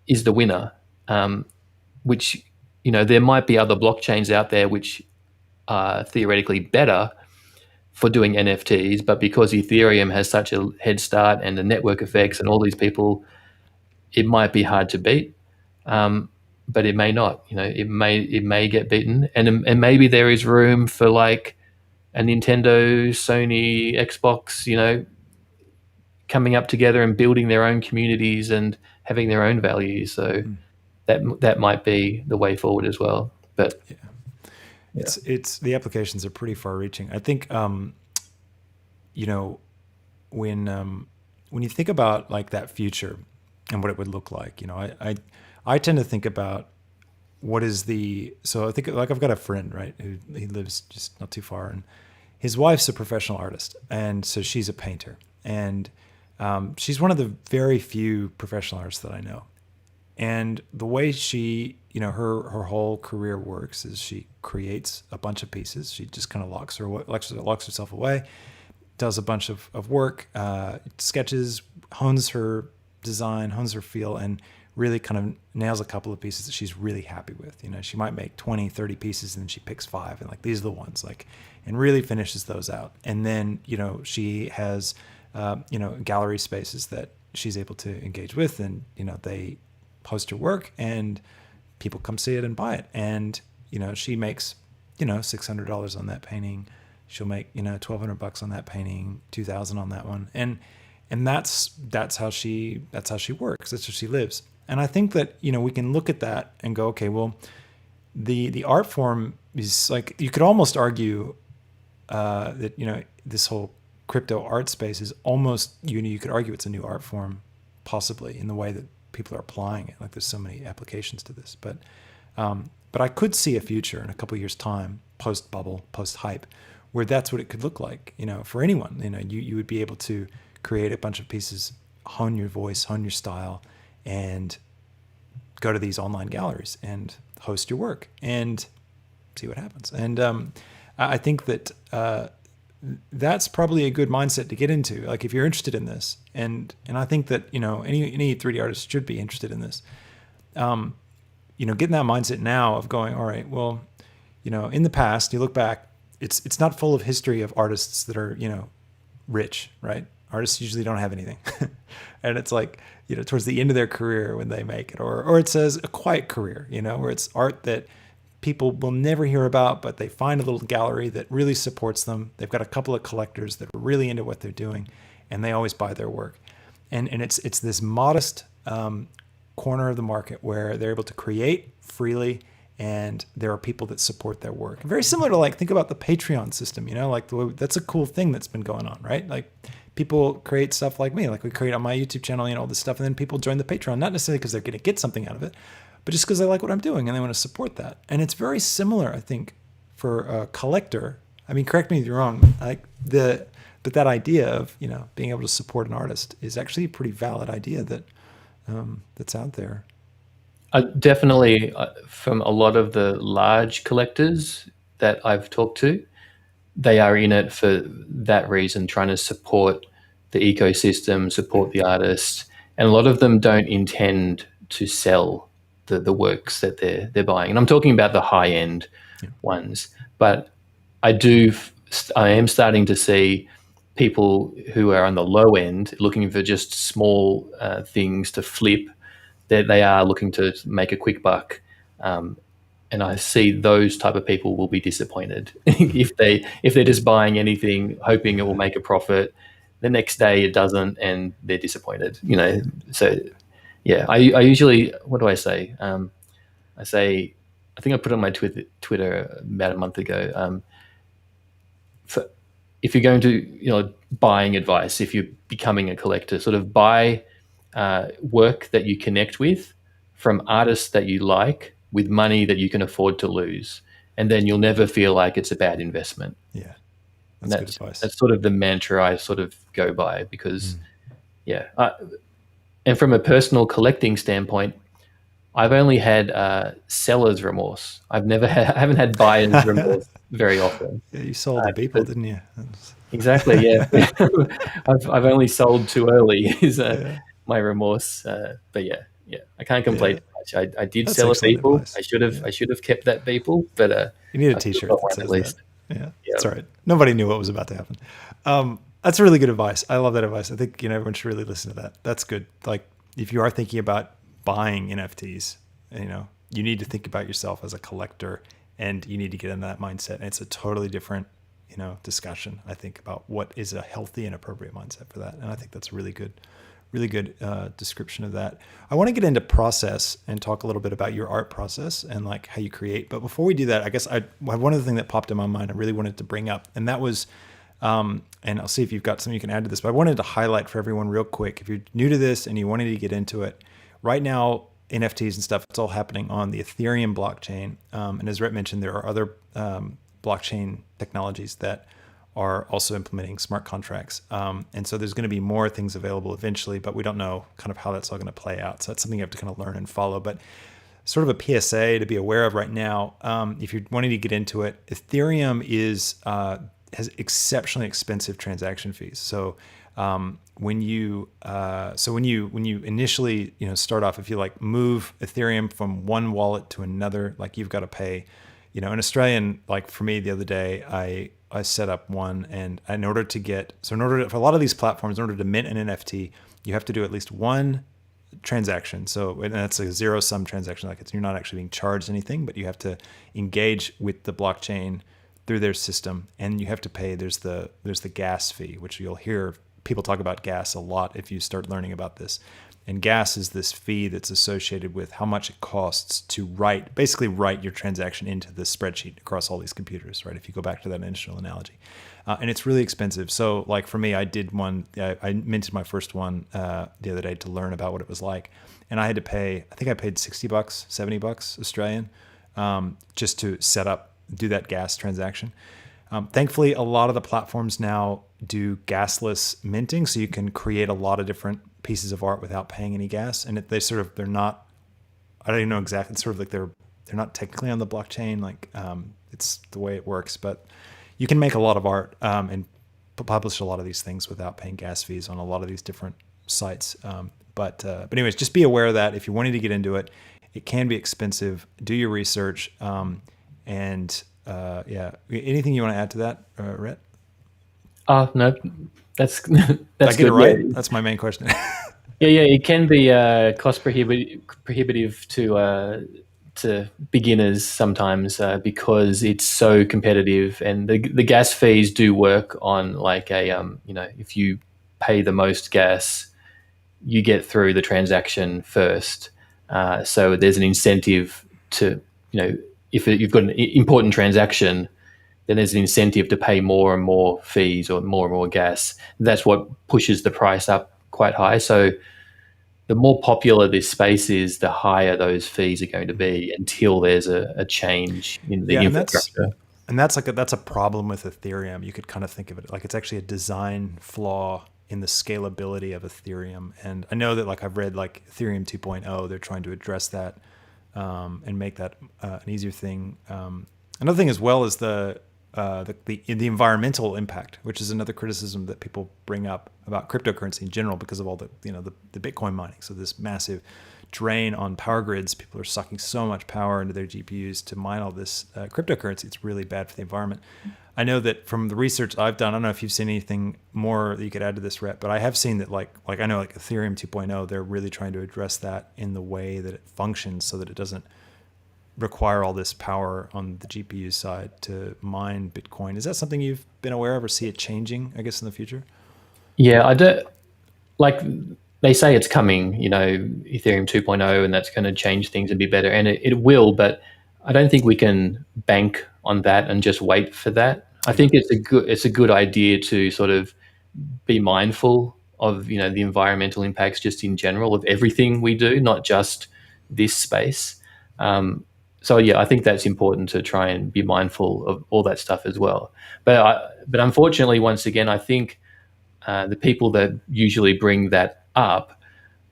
is the winner. Which there might be other blockchains out there which are theoretically better for doing NFTs, but because Ethereum has such a head start and the network effects and all these people, it might be hard to beat. But it may not. It may get beaten, and maybe there is room for like a Nintendo, Sony, Xbox, coming up together and building their own communities and having their own values. So that might be the way forward as well. But it's the applications are pretty far-reaching. I think when you think about like that future and what it would look like, I tend to think about so I think, like, I've got a friend, right, who he lives just not too far, and his wife's a professional artist, and so she's a painter, and she's one of the very few professional artists that I know. And the way she, her whole career works is she creates a bunch of pieces. She just kind of locks herself away, does a bunch of work, sketches, hones her design, hones her feel, and really kind of nails a couple of pieces that she's really happy with. She might make 20, 30 pieces and then she picks 5 and like, these are the ones, like, and really finishes those out. And then, she has, gallery spaces that she's able to engage with, and, they post her work and people come see it and buy it. And, she makes, $600 on that painting. She'll make, $1,200 on that painting, $2,000 on that one. And that's how she works. That's how she lives. And I think that, we can look at that and go, okay, well, the art form is like, you could almost argue that, this whole crypto art space is almost, you could argue it's a new art form, possibly, in the way that people are applying it. Like, there's so many applications to this. But I could see a future in a couple of years' time, post-bubble, post-hype, where that's what it could look like, for anyone. You would be able to create a bunch of pieces, hone your voice, hone your style, and go to these online galleries and host your work and see what happens. And I think that that's probably a good mindset to get into. Like, if you're interested in this, and I think that any 3D artist should be interested in this. Getting that mindset now of going, all right, well, in the past, you look back, it's not full of history of artists that are rich, right? Artists usually don't have anything. And it's like, towards the end of their career when they make it, or it says a quiet career, where it's art that people will never hear about, but they find a little gallery that really supports them. They've got a couple of collectors that are really into what they're doing, and they always buy their work. And it's this modest corner of the market where they're able to create freely, and there are people that support their work. Very similar to, like, think about the Patreon system, like that's a cool thing that's been going on, right? Like, people create stuff like me, like we create on my YouTube channel, all this stuff, and then people join the Patreon, not necessarily because they're going to get something out of it, but just because they like what I'm doing and they want to support that. And it's very similar, I think, for a collector. I mean, correct me if you're wrong, but that idea of, being able to support an artist is actually a pretty valid idea that's out there. Definitely, from a lot of the large collectors that I've talked to, they are in it for that reason, trying to support the ecosystem, support the artists, and a lot of them don't intend to sell the works that they're buying. And I'm talking about the high end ones, but I am starting to see people who are on the low end looking for just small things to flip. They are looking to make a quick buck. And I see those type of people will be disappointed if they're just buying anything, hoping it will make a profit. The next day it doesn't, and they're disappointed. So yeah, I usually, what do I say? I say, I think I put on my Twitter about a month ago. If you're going to, buying advice, if you're becoming a collector, sort of buy work that you connect with from artists that you like, with money that you can afford to lose, and then you'll never feel like it's a bad investment. Yeah, that's good advice. That's sort of the mantra I sort of go by, because and from a personal collecting standpoint, I've only had seller's remorse. I haven't had buyer's remorse very often. Yeah, you sold to people, didn't you? Exactly. Yeah, I've only sold too early is my remorse. But yeah, I can't complain too much. I did sell a Beeple. Advice. I should have kept that Beeple, but you need a T-shirt that says that. Yeah, that's all right. Nobody knew what was about to happen. That's really good advice. I love that advice. I think everyone should really listen to that. That's good. Like, if you are thinking about buying NFTs, you need to think about yourself as a collector, and you need to get in that mindset. And it's a totally different, discussion, I think, about what is a healthy and appropriate mindset for that. And I think that's really good description of that. I want to get into process and talk a little bit about your art process and like how you create. But before we do that, I guess one other thing that popped in my mind I really wanted to bring up, and that was, and I'll see if you've got something you can add to this, but I wanted to highlight for everyone real quick, if you're new to this and you wanted to get into it, right now, NFTs and stuff, it's all happening on the Ethereum blockchain. And as Rhett mentioned, there are other blockchain technologies that are also implementing smart contracts. And so there's going to be more things available eventually, but we don't know kind of how that's all going to play out. So that's something you have to kind of learn and follow. But sort of a PSA to be aware of right now, if you're wanting to get into it, Ethereum has exceptionally expensive transaction fees. So When you when you initially start off, if you like move Ethereum from one wallet to another, like you've got to pay, an Australian, like for me the other day, I set up one, and in order to get, for a lot of these platforms, in order to mint an NFT, you have to do at least one transaction. So, and that's a zero sum transaction. Like you're not actually being charged anything, but you have to engage with the blockchain through their system, and you have to pay. There's the gas fee, which you'll hear people talk about gas a lot if you start learning about this. And gas is this fee that's associated with how much it costs to basically write your transaction into the spreadsheet across all these computers, right? If you go back to that initial analogy. And it's really expensive. So like for me, I did one, I minted my first one the other day to learn about what it was like. And I had to pay, I think I paid $60, $70 Australian, just to do that gas transaction. Thankfully, a lot of the platforms now do gasless minting, so you can create a lot of different pieces of art without paying any gas. And they're not, I don't even know exactly, it's sort of like they're not technically on the blockchain, like it's the way it works, but you can make a lot of art and publish a lot of these things without paying gas fees on a lot of these different sites. But anyways, just be aware of that if you're wanting to get into it. It can be expensive. Do your research. Yeah. Anything you want to add to that, Rhett? No, that's Did I that's get it good. right? Yeah. That's my main question. Yeah, it can be cost prohibitive to beginners sometimes because it's so competitive, and the gas fees do work on like a if you pay the most gas, you get through the transaction first. So there's an incentive to if you've got an important transaction, then there's an incentive to pay more and more fees or more gas. That's what pushes the price up quite high. So the more popular this space is, the higher those fees are going to be until there's a change in the infrastructure. And that's a problem with Ethereum. You could kind of think of it like it's actually a design flaw in the scalability of Ethereum. And I know that like I've read like Ethereum 2.0, they're trying to address that and make that an easier thing. Another thing as well is the environmental impact, which is another criticism that people bring up about cryptocurrency in general because of all the Bitcoin mining. So this massive drain on power grids. People are sucking so much power into their GPUs to mine all this cryptocurrency. It's really bad for the environment. I know that from the research I've done, I don't know if you've seen anything more that you could add to this, Rhett, but I have seen that like I know like Ethereum 2.0, they're really trying to address that in the way that it functions so that it doesn't require all this power on the GPU side to mine Bitcoin. Is that something you've been aware of or see it changing, I guess, in the future? Yeah, I do. Like they say it's coming, Ethereum 2.0, and that's going to change things and be better, and it will. But I don't think we can bank on that and just wait for that. I think it's a good idea to sort of be mindful of the environmental impacts just in general of everything we do, not just this space. So yeah, I think that's important to try and be mindful of all that stuff as well. But unfortunately, once again, I think the people that usually bring that up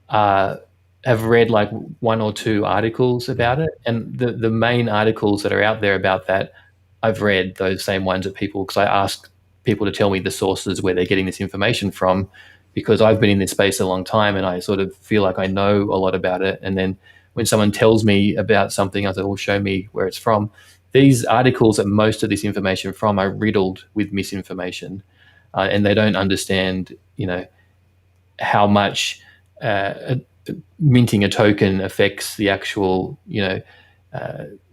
have read like one or two articles about it, and the main articles that are out there about that, I've read those same ones at people because I ask people to tell me the sources where they're getting this information from, because I've been in this space a long time and I sort of feel like I know a lot about it. And then when someone tells me about something, I say, well, show me where it's from. These articles that most of this information from are riddled with misinformation, and they don't understand, how much minting a token affects the actual,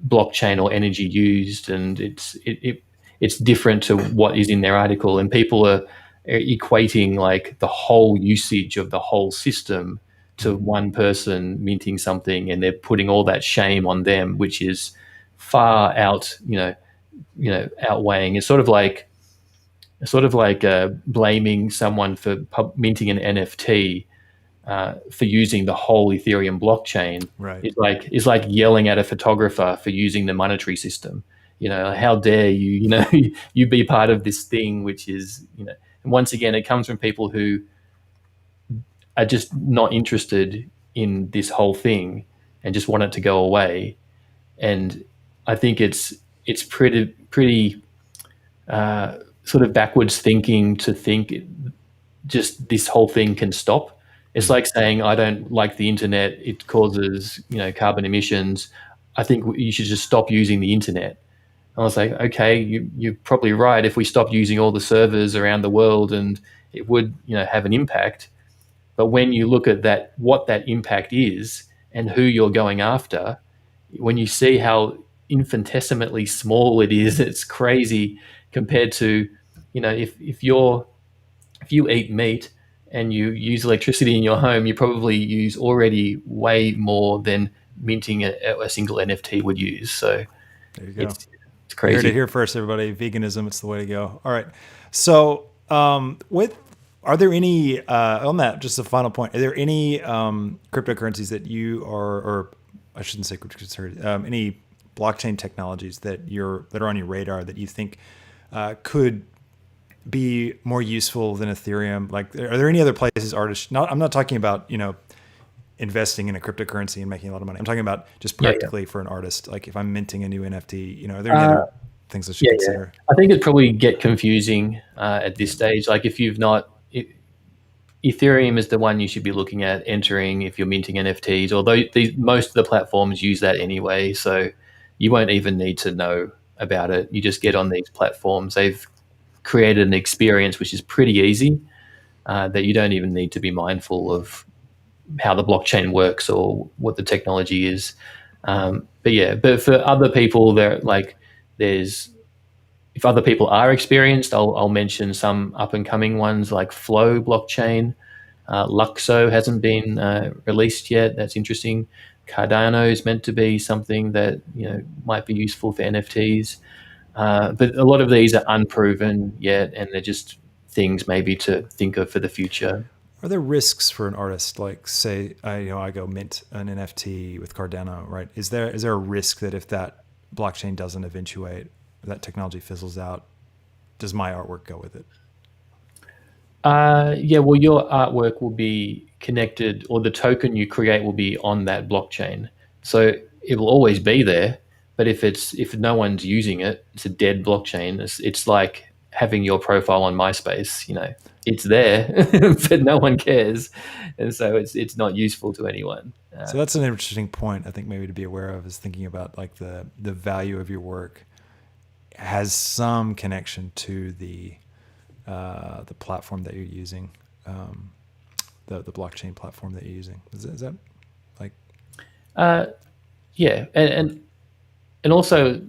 blockchain or energy used, and it's different to what is in their article, and people are equating like the whole usage of the whole system to one person minting something, and they're putting all that shame on them, which is far outweighing. It's sort of like blaming someone for minting an NFT for using the whole Ethereum blockchain. Right. It's like yelling at a photographer for using the monetary system. How dare you? You be part of this thing, which is And once again, it comes from people who are just not interested in this whole thing and just want it to go away. And I think it's pretty sort of backwards thinking to think just this whole thing can stop. It's like saying, I don't like the internet, it causes, carbon emissions. I think you should just stop using the internet. I was like, okay, you're probably right. If we stopped using all the servers around the world, and it would, have an impact. But when you look at that, what that impact is and who you're going after, when you see how infinitesimally small it is, it's crazy compared to, if you eat meat and you use electricity in your home, you probably use already way more than minting a single NFT would use. So There you go. it's You heard it crazy. here first, everybody. Veganism, it's the way to go. All right. So, with are there any on that? Just a final point. Are there any cryptocurrencies that you are, or I shouldn't say cryptocurrency, any blockchain technologies that are on your radar that you think could be more useful than Ethereum? Like, are there any other places artists? Not, I'm not talking about investing in a cryptocurrency and making a lot of money. I'm talking about just Yeah, yeah. practically for an artist. Like if I'm minting a new NFT, are there any other things I should Yeah, yeah. consider? I think it'd probably get confusing at this stage. Like if you've not, Ethereum is the one you should be looking at entering if you're minting NFTs. Although most of the platforms use that anyway, so you won't even need to know about it. You just get on these platforms. They've created an experience which is pretty easy, that you don't even need to be mindful of how the blockchain works or what the technology is. But yeah, but for other people, there's if other people are experienced, I'll mention some up and coming ones like Flow blockchain. Luxo hasn't been released yet. That's interesting. Cardano is meant to be something that might be useful for NFTs, but a lot of these are unproven yet, and they're just things maybe to think of for the future. Are there risks for an artist? Like say, I go mint an NFT with Cardano, right? Is there a risk that if that blockchain doesn't eventuate, that technology fizzles out, does my artwork go with it? Yeah, well, your artwork will be connected, or the token you create will be on that blockchain. So it will always be there. But if no one's using it, it's a dead blockchain. It's like having your profile on MySpace. It's there, but no one cares, and so it's not useful to anyone. So that's an interesting point. I think maybe to be aware of is thinking about like the value of your work has some connection to the platform that you're using, the blockchain platform that you're using. Is that like Yeah, and also,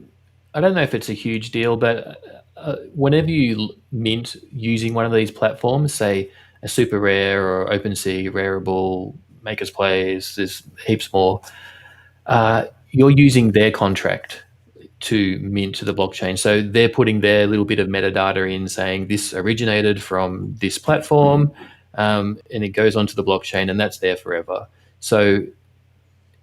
I don't know if it's a huge deal, but whenever you mint using one of these platforms, say a Super Rare or OpenSea, Rareable, Makers Plays, there's heaps more. You're using their contract to mint to the blockchain, so they're putting their little bit of metadata in, saying this originated from this platform, and it goes onto the blockchain, and that's there forever. So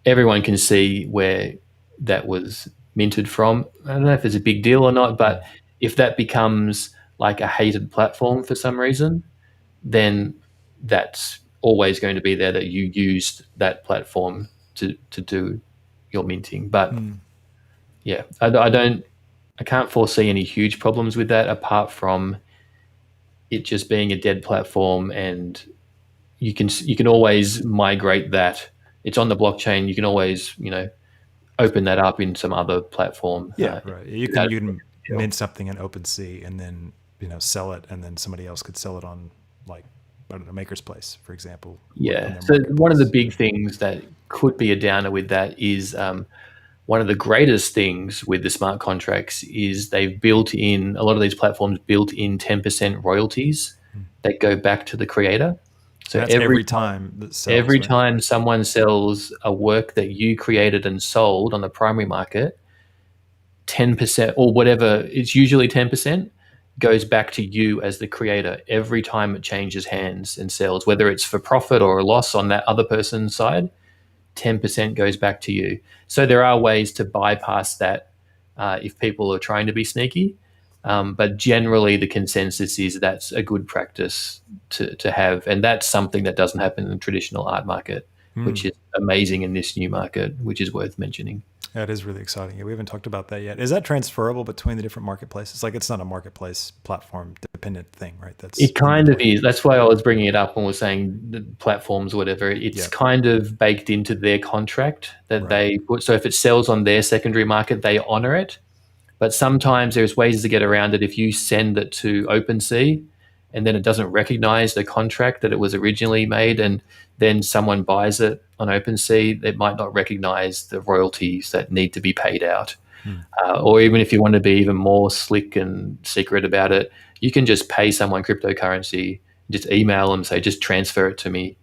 everyone can see where that was minted from. I don't know if it's a big deal or not, but if that becomes like a hated platform for some reason, then that's always going to be there, that you used that platform to do your minting. But yeah, I can't foresee any huge problems with that apart from it just being a dead platform, and you can always migrate that. It's on the blockchain. You can always open that up in some other platform. yeah, right. You can Without you a can deal. mint something in OpenSea and then sell it, and then somebody else could sell it on like I don't know Maker's Place, for example, on Yeah. their So one of the marketplace. big things that could be a downer with that is, one of the greatest things with the smart contracts is they've built in, a lot of these platforms built in 10% royalties that go back to the creator. And So that's every time that sells, every right? time someone sells a work that you created and sold on the primary market, 10% or whatever, it's usually 10%, goes back to you as the creator every time it changes hands and sells, whether it's for profit or a loss on that other person's side. 10% goes back to you. So there are ways to bypass that, if people are trying to be sneaky. But generally, the consensus is that's a good practice to have. And that's something that doesn't happen in the traditional art market, which is amazing in this new market, which is worth mentioning. That is really exciting. Yeah, we haven't talked about that yet. Is that transferable between the different marketplaces? Like, it's not a marketplace platform dependent thing, right? That's It kind of is. That's why I was bringing it up and was saying the platforms, or whatever. It's kind of baked into their contract that they put. So if it sells on their secondary market, they honor it. But sometimes there's ways to get around it. If you send it to OpenSea and then it doesn't recognize the contract that it was originally made, and then someone buys it on OpenSea, it might not recognize the royalties that need to be paid out. Or even if you want to be even more slick and secret about it, you can just pay someone cryptocurrency, just email them, say, just transfer it to me,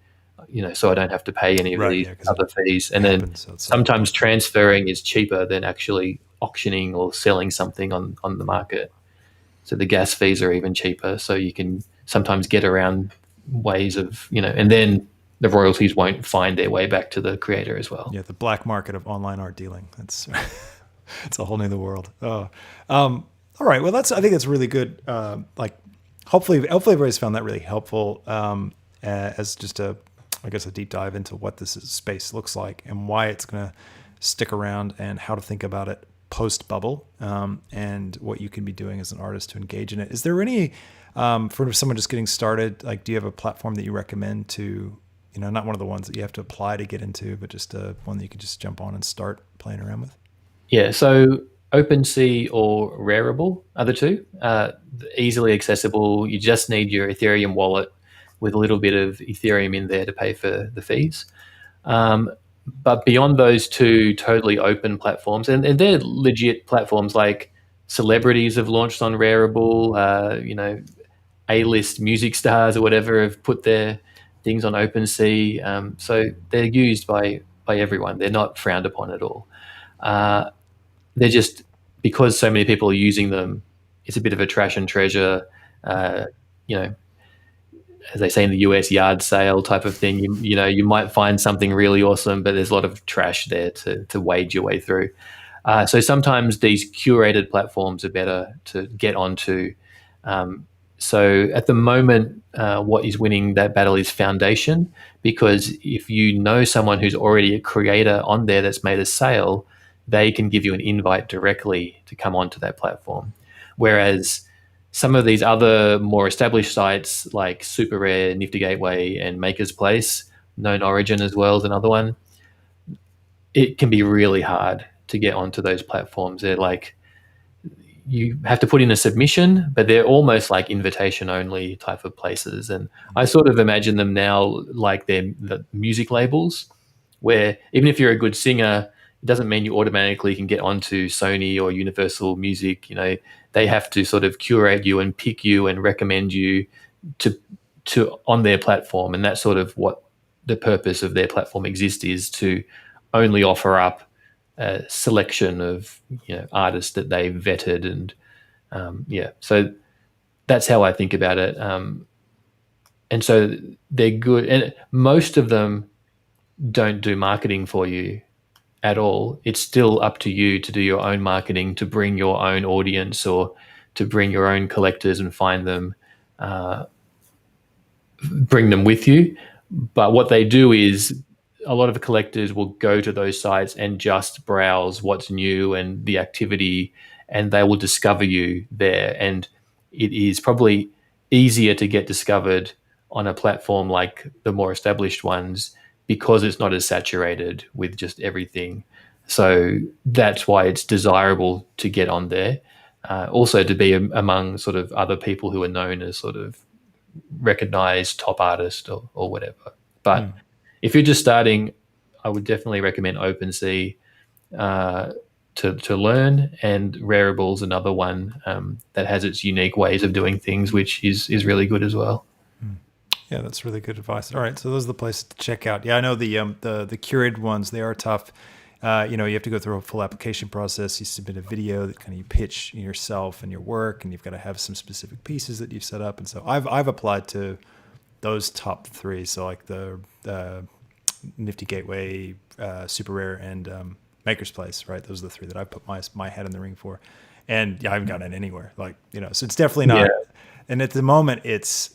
so I don't have to pay any of these other fees. And then sometimes transferring is cheaper than actually auctioning or selling something on the market. So the gas fees are even cheaper. So you can sometimes get around ways of, and then the royalties won't find their way back to the creator as well. Yeah, the black market of online art dealing. That's it's a whole new world. Oh, all right. Well, I think that's really good. Hopefully everybody's found that really helpful as just a deep dive into what this space looks like and why it's going to stick around and how to think about it post bubble and what you can be doing as an artist to engage in it. Is there any, for someone just getting started, like, do you have a platform that you recommend to, not one of the ones that you have to apply to get into, but just one that you could just jump on and start playing around with? Yeah, so OpenSea or Rarible are the two. Easily accessible. You just need your Ethereum wallet with a little bit of Ethereum in there to pay for the fees. But beyond those two totally open platforms, and they're legit platforms, like celebrities have launched on Rarible, A-list music stars or whatever have put their things on OpenSea. So they're used by everyone. They're not frowned upon at all. They're just, because so many people are using them, it's a bit of a trash and treasure, as they say in the US, yard sale type of thing. You might find something really awesome, but there's a lot of trash there to wade your way through. So sometimes these curated platforms are better to get onto. So at the moment, what is winning that battle is Foundation, because if you know someone who's already a creator on there that's made a sale, they can give you an invite directly to come onto that platform. Whereas some of these other more established sites like Super Rare, Nifty Gateway, and Maker's Place, Known Origin as well is another one, it can be really hard to get onto those platforms. They're like, you have to put in a submission, but they're almost like invitation only type of places. And I sort of imagine them now like they're the music labels, where even if you're a good singer, it doesn't mean you automatically can get onto Sony or Universal Music. They have to sort of curate you and pick you and recommend you to on their platform. And that's sort of what the purpose of their platform exists, is to only offer up a selection of artists that they've vetted. And so that's how I think about it. And so they're good, and most of them don't do marketing for you at all. It's still up to you to do your own marketing, to bring your own audience or to bring your own collectors and find them, bring them with you. But what they do is, a lot of collectors will go to those sites and just browse what's new and the activity, and they will discover you there. And it is probably easier to get discovered on a platform like the more established ones, because it's not as saturated with just everything. So that's why it's desirable to get on there. Also to be among sort of other people who are known as sort of recognized top artists or whatever. But if you're just starting, I would definitely recommend OpenSea to learn, and Rarible's another one that has its unique ways of doing things, which is really good as well. Yeah, that's really good advice. All right, so those are the places to check out. Yeah, I know the curated ones, they are tough. You have to go through a full application process. You submit a video that kind of you pitch yourself and your work, and you've got to have some specific pieces that you've set up. And so I've applied to those top three. So like the Nifty Gateway, Super Rare, and Maker's Place, right? Those are the three that I put my head in the ring for. And yeah, I haven't gotten it anywhere. So it's definitely not. Yeah. And at the moment, it's,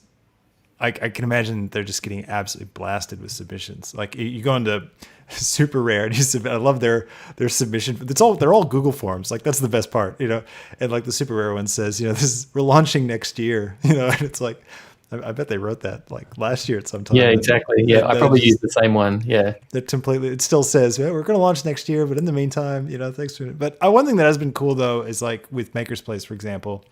I can imagine they're just getting absolutely blasted with submissions. Like, you go into super rare. And I love their submission. They're all Google Forms. Like that's the best part, you know. And like the super rare one says, you know, we're launching next year, you know. And it's like, I bet they wrote that like last year at some time. Yeah, exactly. Yeah, I probably used the same one. Yeah. That completely, it still says, well, we're going to launch next year, but in the meantime, you know, thanks for it. But one thing that has been cool though is like with Maker's Place, for example,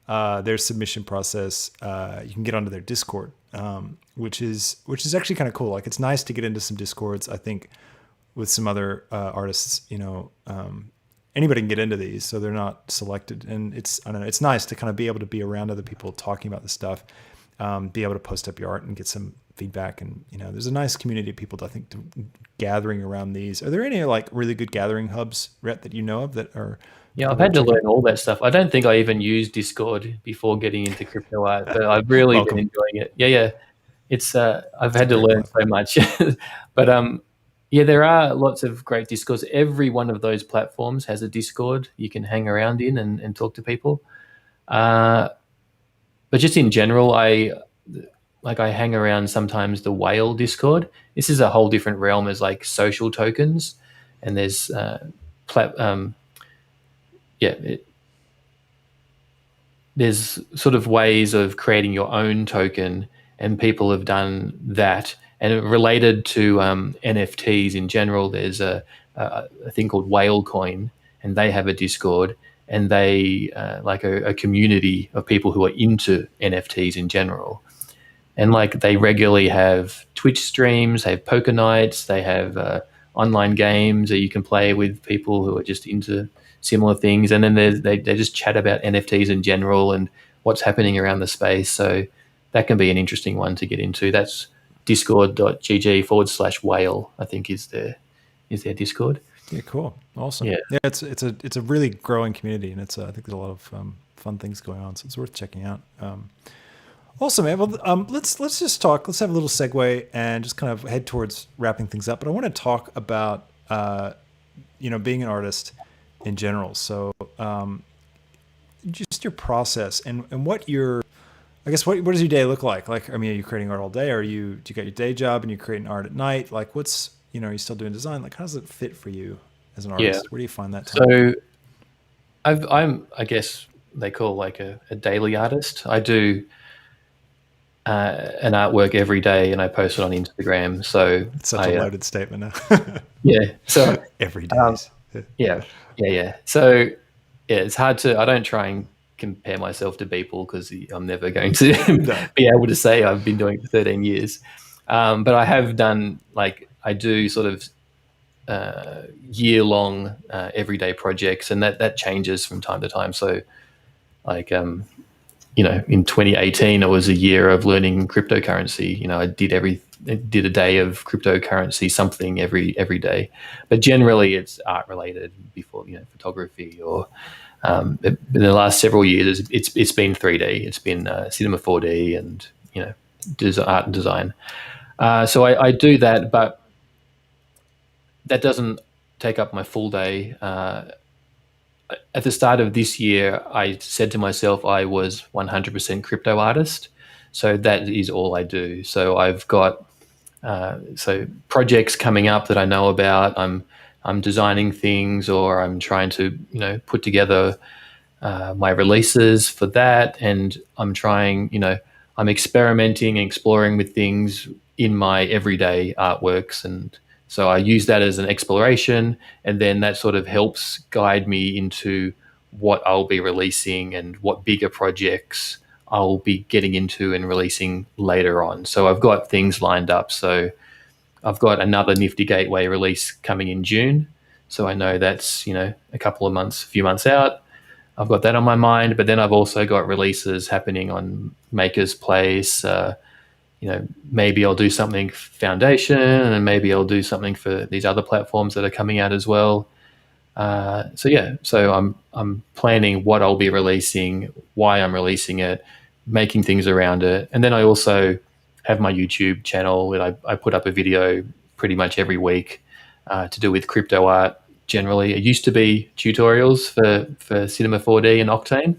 their submission process, you can get onto their Discord, which is actually kind of cool. Like it's nice to get into some Discords. I think with some other artists, you know, anybody can get into these, so they're not selected. And I don't know, it's nice to kind of be able to be around other people talking about this stuff, be able to post up your art and get some feedback. And you know, there's a nice community of people, I think, gathering around these. Are there any like really good gathering hubs, Rhett, that you know of that are? Yeah, I've had to learn all that stuff. I don't think I even used Discord before getting into Cryptoart, but I've really been enjoying it. Yeah. It's I've had to learn so much. But yeah, there are lots of great Discords. Every one of those platforms has a Discord you can hang around in and talk to people. But just in general, I hang around sometimes the Whale Discord. This is a whole different realm as like social tokens, and there's there's sort of ways of creating your own token, and people have done that. And related to NFTs in general, there's a thing called Whale Coin, and they have a Discord, and they like a community of people who are into NFTs in general. And like they regularly have Twitch streams, they have poker nights, they have online games that you can play with people who are just into similar things. And then they just chat about NFTs in general and what's happening around the space. So that can be an interesting one to get into. That's discord.gg/whale, I think is their Discord. Yeah, cool. Awesome. Yeah, it's a really growing community, and I think there's a lot of fun things going on, so it's worth checking out. Awesome, man. Well, let's just talk. Let's have a little segue and just kind of head towards wrapping things up. But I want to talk about being an artist in general. So just your process and what your, I guess, what does your day look like? Like, I mean, are you creating art all day? Or do you got your day job and you're creating art at night? Like, what's, are you still doing design? Like, how does it fit for you as an artist? Where do you find that time? So I'm, I guess they call like a daily artist. I do an artwork every day and I post it on Instagram. So it's such a loaded statement now. Yeah. So every day. Yeah. So it's hard to, I don't try and compare myself to people because I'm never going to be able to say I've been doing it for 13 years. But I have done, like, I do sort of year-long everyday projects, and that changes from time to time. So like, in 2018, it was a year of learning cryptocurrency. I did a day of cryptocurrency, something every day. But generally, it's art related. Before, photography or. In the last several years, it's been 3D. It's been Cinema 4D and art and design. So I do that, but that doesn't take up my full day. At the start of this year, I said to myself I was 100% crypto artist. So that is all I do. So I've got projects coming up that I know about. I'm designing things, or I'm trying to put together my releases for that, and I'm trying I'm experimenting and exploring with things in my everyday artworks, and so I use that as an exploration, and then that sort of helps guide me into what I'll be releasing and what bigger projects I'll be getting into and releasing later on. So I've got things lined up. So I've got another Nifty Gateway release coming in June. So I know that's, a few months out. I've got that on my mind, but then I've also got releases happening on Maker's Place. Maybe I'll do something Foundation, and maybe I'll do something for these other platforms that are coming out as well. So I'm planning what I'll be releasing, why I'm releasing it, making things around it. And then I also have my YouTube channel that I put up a video pretty much every week to do with crypto art generally. It used to be tutorials for Cinema 4D and Octane,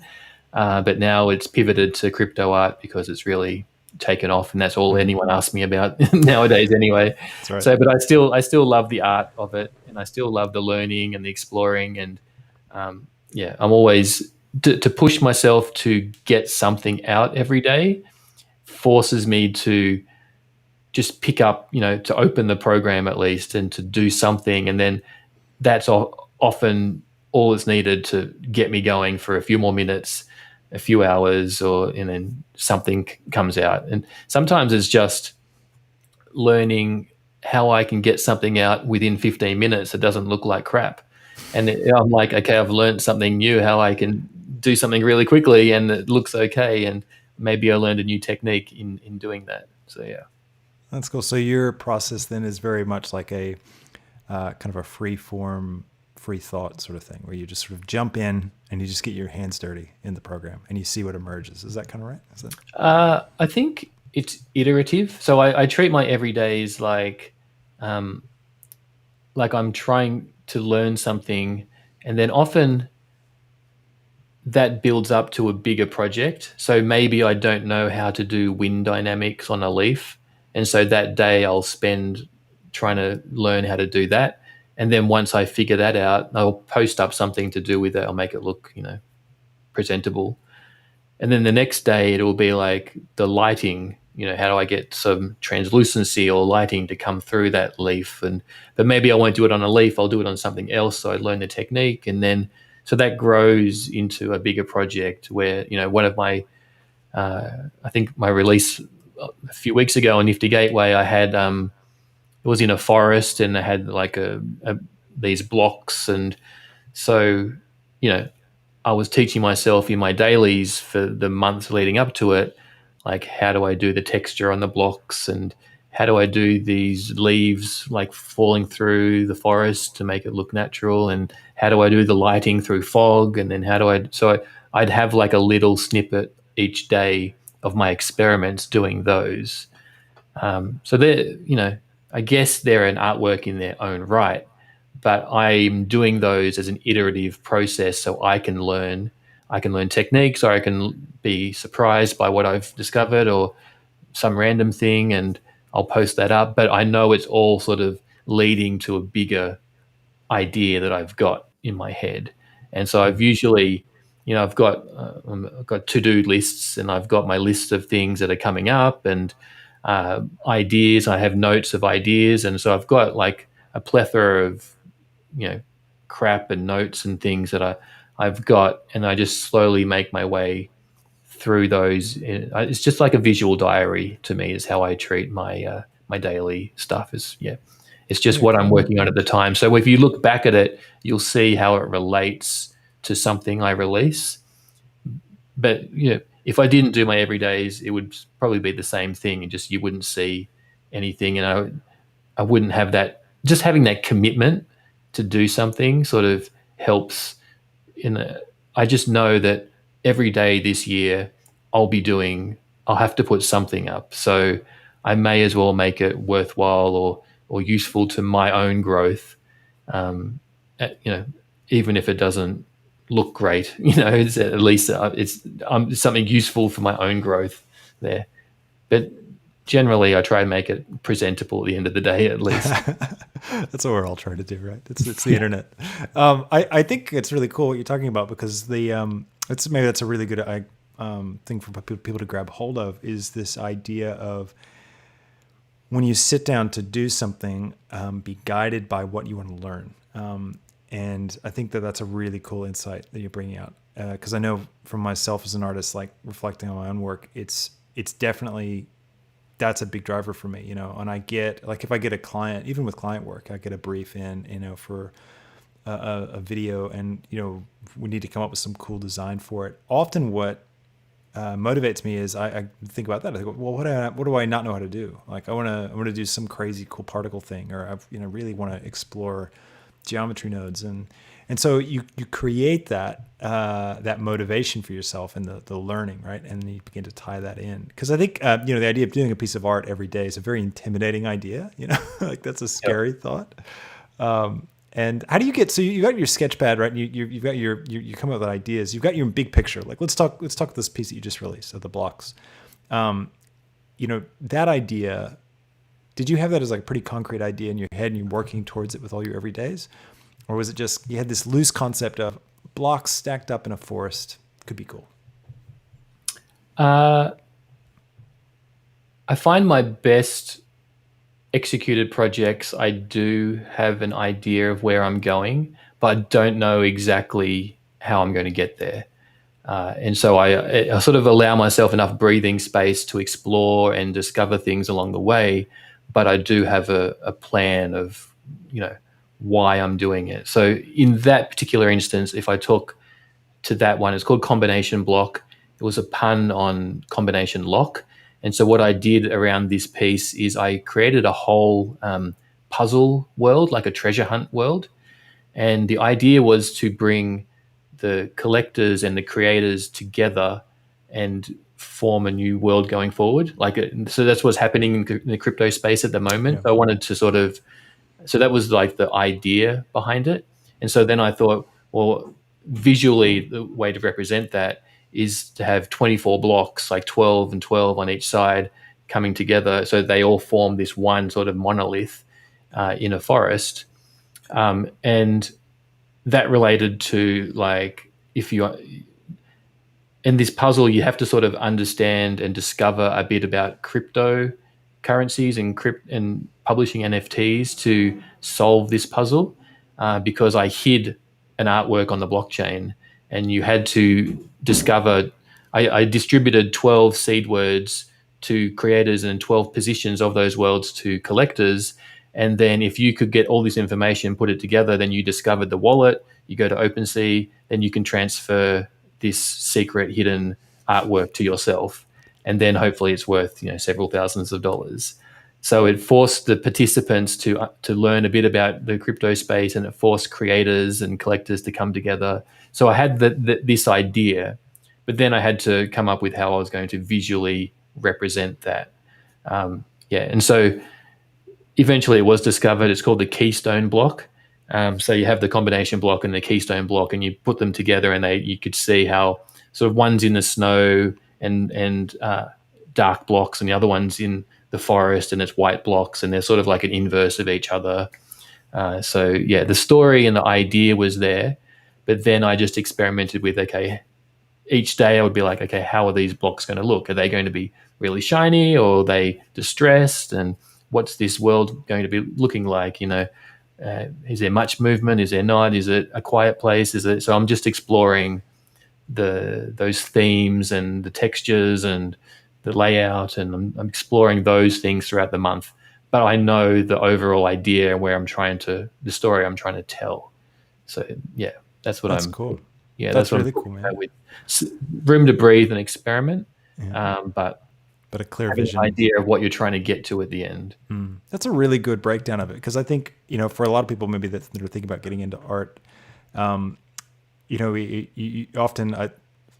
but now it's pivoted to crypto art because it's really taken off, and that's all anyone asks me about nowadays anyway. That's right. So, but I still love the art of it, and I still love the learning and the exploring, and yeah, I'm always to push myself to get something out every day forces me to just pick up, to open the program at least and to do something, and then that's often all that's needed to get me going for a few more minutes, a few hours, and then something comes out. And sometimes it's just learning how I can get something out within 15 minutes that doesn't look like crap. And I'm like, okay, I've learned something new, how I can do something really quickly and it looks okay. And maybe I learned a new technique in doing that. So, yeah. That's cool. So your process then is very much like a kind of a free form, free thought sort of thing, where you just sort of jump in and you just get your hands dirty in the program and you see what emerges. Is that kind of right? Is that... I think it's iterative. So I treat my everydays like I'm trying to learn something, and then often that builds up to a bigger project. So maybe I don't know how to do wind dynamics on a leaf, and so that day I'll spend trying to learn how to do that. And then once I figure that out, I'll post up something to do with it. I'll make it look, presentable. And then the next day it'll be like the lighting, how do I get some translucency or lighting to come through that leaf? But maybe I won't do it on a leaf, I'll do it on something else. So I learn the technique, and then so that grows into a bigger project where, one of my I think my release a few weeks ago on Nifty Gateway, I had it was in a forest, and I had like these blocks, and so I was teaching myself in my dailies for the months leading up to it, like how do I do the texture on the blocks, and how do I do these leaves like falling through the forest to make it look natural, and how do I do the lighting through fog, and then I'd have like a little snippet each day of my experiments doing those. So I guess they're an artwork in their own right, but I'm doing those as an iterative process so I can learn techniques, or I can be surprised by what I've discovered or some random thing, and I'll post that up. But I know it's all sort of leading to a bigger idea that I've got in my head. And so I've usually, I've got to-do lists, and I've got my list of things that are coming up, and ideas. I have notes of ideas, and so I've got like a plethora of crap and notes and things that I've got, and I just slowly make my way through those. It's just like a visual diary to me is how I treat my my daily stuff. It's just what I'm working on at the time. So if you look back at it, you'll see how it relates to something I release. But if I didn't do my everydays, it would probably be the same thing, and just you wouldn't see anything, and I wouldn't have that. Just having that commitment to do something sort of helps. I just know that every day this year I'll have to put something up, so I may as well make it worthwhile or useful to my own growth. Even if it doesn't look great, it's at least it's something useful for my own growth there. But generally, I try and make it presentable at the end of the day, at least. That's what we're all trying to do, right? It's the internet. I think it's really cool what you're talking about, because maybe that's a really good thing for people to grab hold of, is this idea of when you sit down to do something, be guided by what you want to learn. And I think that that's a really cool insight that you're bringing out. Because I know from myself as an artist, like reflecting on my own work, it's definitely, that's a big driver for me, and I get, like, if I get a client, even with client work, I get a brief in, for a video, and, we need to come up with some cool design for it. Often what motivates me is I think about that. I go, well, what do I not know how to do? Like, I want to do some crazy cool particle thing, or I really want to explore geometry nodes, and so you create that motivation for yourself and the learning, right? And then you begin to tie that in, because I think the idea of doing a piece of art every day is a very intimidating idea. Like, that's a scary thought. And how do you get, so you got your sketch pad, right? You've got you come up with ideas. You've got your big picture. Like, let's talk this piece that you just released of the blocks. that idea, did you have that as like a pretty concrete idea in your head and you're working towards it with all your everydays? Or was it just, you had this loose concept of blocks stacked up in a forest could be cool? I find my best executed projects, I do have an idea of where I'm going, but I don't know exactly how I'm going to get there. And so I sort of allow myself enough breathing space to explore and discover things along the way, but I do have a plan of, why I'm doing it. So in that particular instance, if I talk to that one, it's called Combination Block. It was a pun on combination lock. And so what I did around this piece is I created a whole puzzle world, like a treasure hunt world. And the idea was to bring the collectors and the creators together and form a new world going forward. So that's what's happening in the crypto space at the moment. Yeah. So I wanted to so that was like the idea behind it. And so then I thought, well, visually, the way to represent that is to have 24 blocks, like 12 and 12 on each side, coming together. So they all form this one sort of monolith in a forest. And that related to like, if you in this puzzle, you have to sort of understand and discover a bit about cryptocurrencies and publishing NFTs to solve this puzzle. Because I hid an artwork on the blockchain, and you had to discover. I distributed 12 seed words to creators and 12 positions of those worlds to collectors. And then if you could get all this information, put it together, then you discovered the wallet, you go to OpenSea, then you can transfer this secret hidden artwork to yourself. And then hopefully it's worth, several thousands of dollars. So it forced the participants to learn a bit about the crypto space, and it forced creators and collectors to come together. So I had this idea, but then I had to come up with how I was going to visually represent that. And so eventually it was discovered. It's called the keystone block. So you have the combination block and the keystone block, and you put them together, and you could see how sort of one's in the snow and dark blocks, and the other one's in the forest and it's white blocks, and they're sort of like an inverse of each other. The story and the idea was there, but then I just experimented with, okay, each day I would be like, okay, how are these blocks going to look? Are they going to be really shiny, or are they distressed? And what's this world going to be looking like? Is there much movement? Is there not? Is it a quiet place? So I'm just exploring those themes and the textures and the layout, and I'm exploring those things throughout the month. But I know the overall idea and the story I'm trying to tell. So yeah, that's cool. Yeah, that's what really cool, man. With room to breathe and experiment, but a clear vision, an idea of what you're trying to get to at the end. That's a really good breakdown of it, because I think for a lot of people maybe that are thinking about getting into art, we often.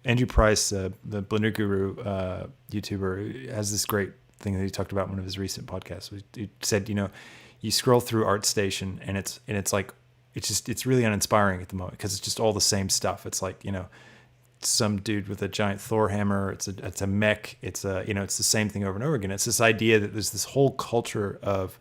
Andrew Price, the Blender Guru YouTuber, has this great thing that he talked about in one of his recent podcasts. He said, you scroll through ArtStation and it's like, it's really uninspiring at the moment, because it's just all the same stuff. It's like, some dude with a giant Thor hammer. It's a mech. It's it's the same thing over and over again. It's this idea that there's this whole culture of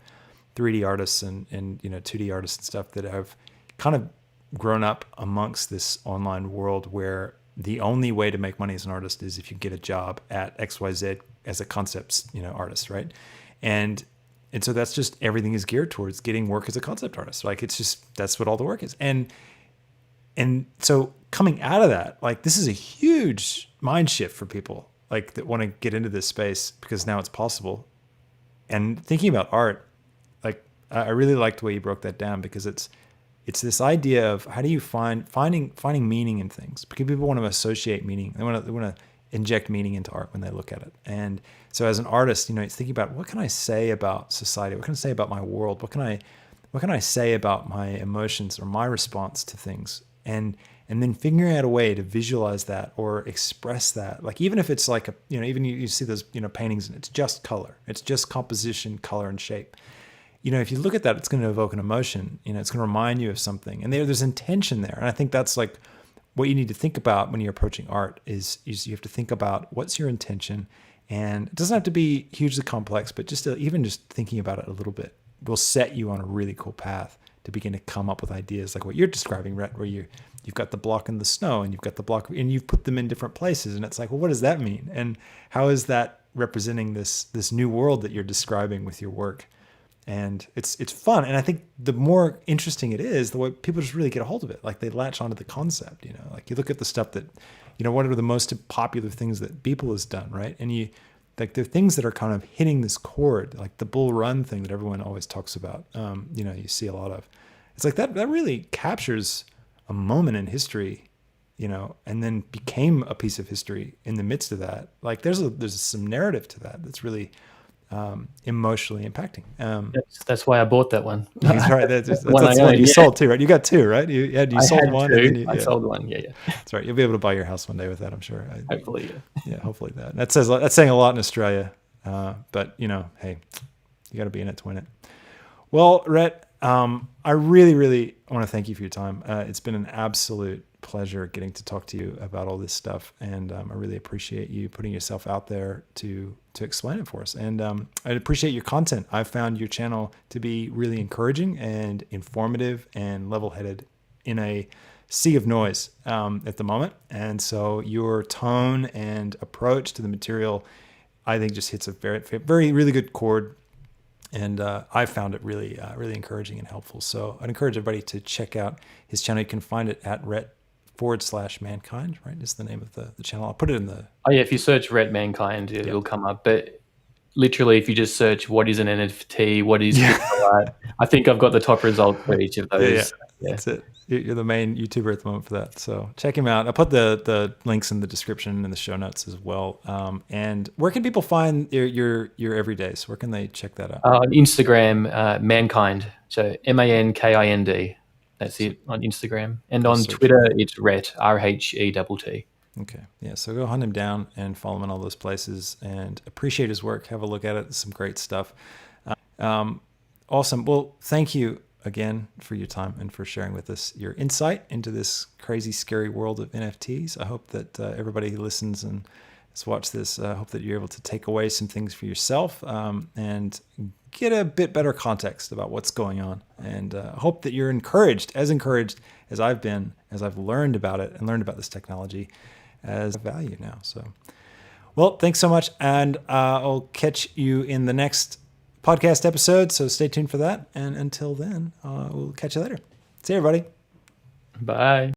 3D artists and 2D artists and stuff that have kind of grown up amongst this online world where the only way to make money as an artist is if you get a job at XYZ as a concept, artist, right? And so that's just, everything is geared towards getting work as a concept artist. Like, it's just, that's what all the work is. And so coming out of that, like, this is a huge mind shift for people like that want to get into this space, because now it's possible. And thinking about art, like, I really liked the way you broke that down, because it's this idea of how do you finding meaning in things, because people want to associate meaning. They want to inject meaning into art when they look at it. And so as an artist, it's thinking about, what can I say about society? What can I say about my world? What can I say about my emotions or my response to things? And then figuring out a way to visualize that or express that. Like, even if it's like even you see those, paintings, and it's just color, it's just composition, color, and shape. If you look at that, it's going to evoke an emotion. It's going to remind you of something, and there's intention there. And I think that's like what you need to think about when you're approaching art is you have to think about what's your intention, And it doesn't have to be hugely complex, but even just thinking about it a little bit will set you on a really cool path to begin to come up with ideas like what you're describing, Rhett, where you've got the block in the snow and you've got the block and you've put them in different places. And it's like, well, what does that mean? And how is that representing this new world that you're describing with your work? And it's fun. And I think the more interesting it is, the way people just really get a hold of it. Like they latch onto the concept, like you look at the stuff that, what are the most popular things that Beeple has done, right? And they're things that are kind of hitting this chord, like the bull run thing that everyone always talks about. You see a lot of. It's like that really captures a moment in history, and then became a piece of history in the midst of that. Like there's some narrative to that that's really emotionally impacting. That's why I bought that one. That's right. That's the one you sold too, right? You got two, right? You sold one. Two. And then I sold one. Yeah. That's right. You'll be able to buy your house one day with that, I'm sure. Hopefully, yeah. Hopefully that's saying a lot in Australia. But hey, you got to be in it to win it. Well, Rhett, I really, really want to thank you for your time. It's been an absolute pleasure getting to talk to you about all this stuff, and I really appreciate you putting yourself out there to explain it for us. And I appreciate your content. I found your channel to be really encouraging and informative and level-headed in a sea of noise at the moment. And so your tone and approach to the material, I think, just hits a very, very, really good chord. And I found it really, really encouraging and helpful. So I'd encourage everybody to check out his channel. You can find it at Rhett/Mankind, right? Is the name of the channel. I'll put it in the... Oh, yeah. If you search Rhett Mankind, it'll come up. But literally, if you just search what is an NFT, what is Cryptoart, I think I've got the top result for each of those. Yeah. That's it. You're the main YouTuber at the moment for that. So check him out. I'll put the links in the description and the show notes as well. And where can people find your everydays? Where can they check that out? On Instagram, Mankind. So MANKIND. That's it on Instagram. And on Twitter, it's Rhett, RHETT. Okay. Yeah. So go hunt him down and follow him in all those places and appreciate his work. Have a look at it. It's some great stuff. Awesome. Well, thank you again for your time and for sharing with us your insight into this crazy, scary world of NFTs. I hope that everybody who listens and has watched this, I hope that you're able to take away some things for yourself and get a bit better context about what's going on. And hope that you're encouraged as I've been, as I've learned about it and learned about this technology as value now. So, well, thanks so much. And I'll catch you in the next podcast episode. So stay tuned for that. And until then, we'll catch you later. See you, everybody. Bye.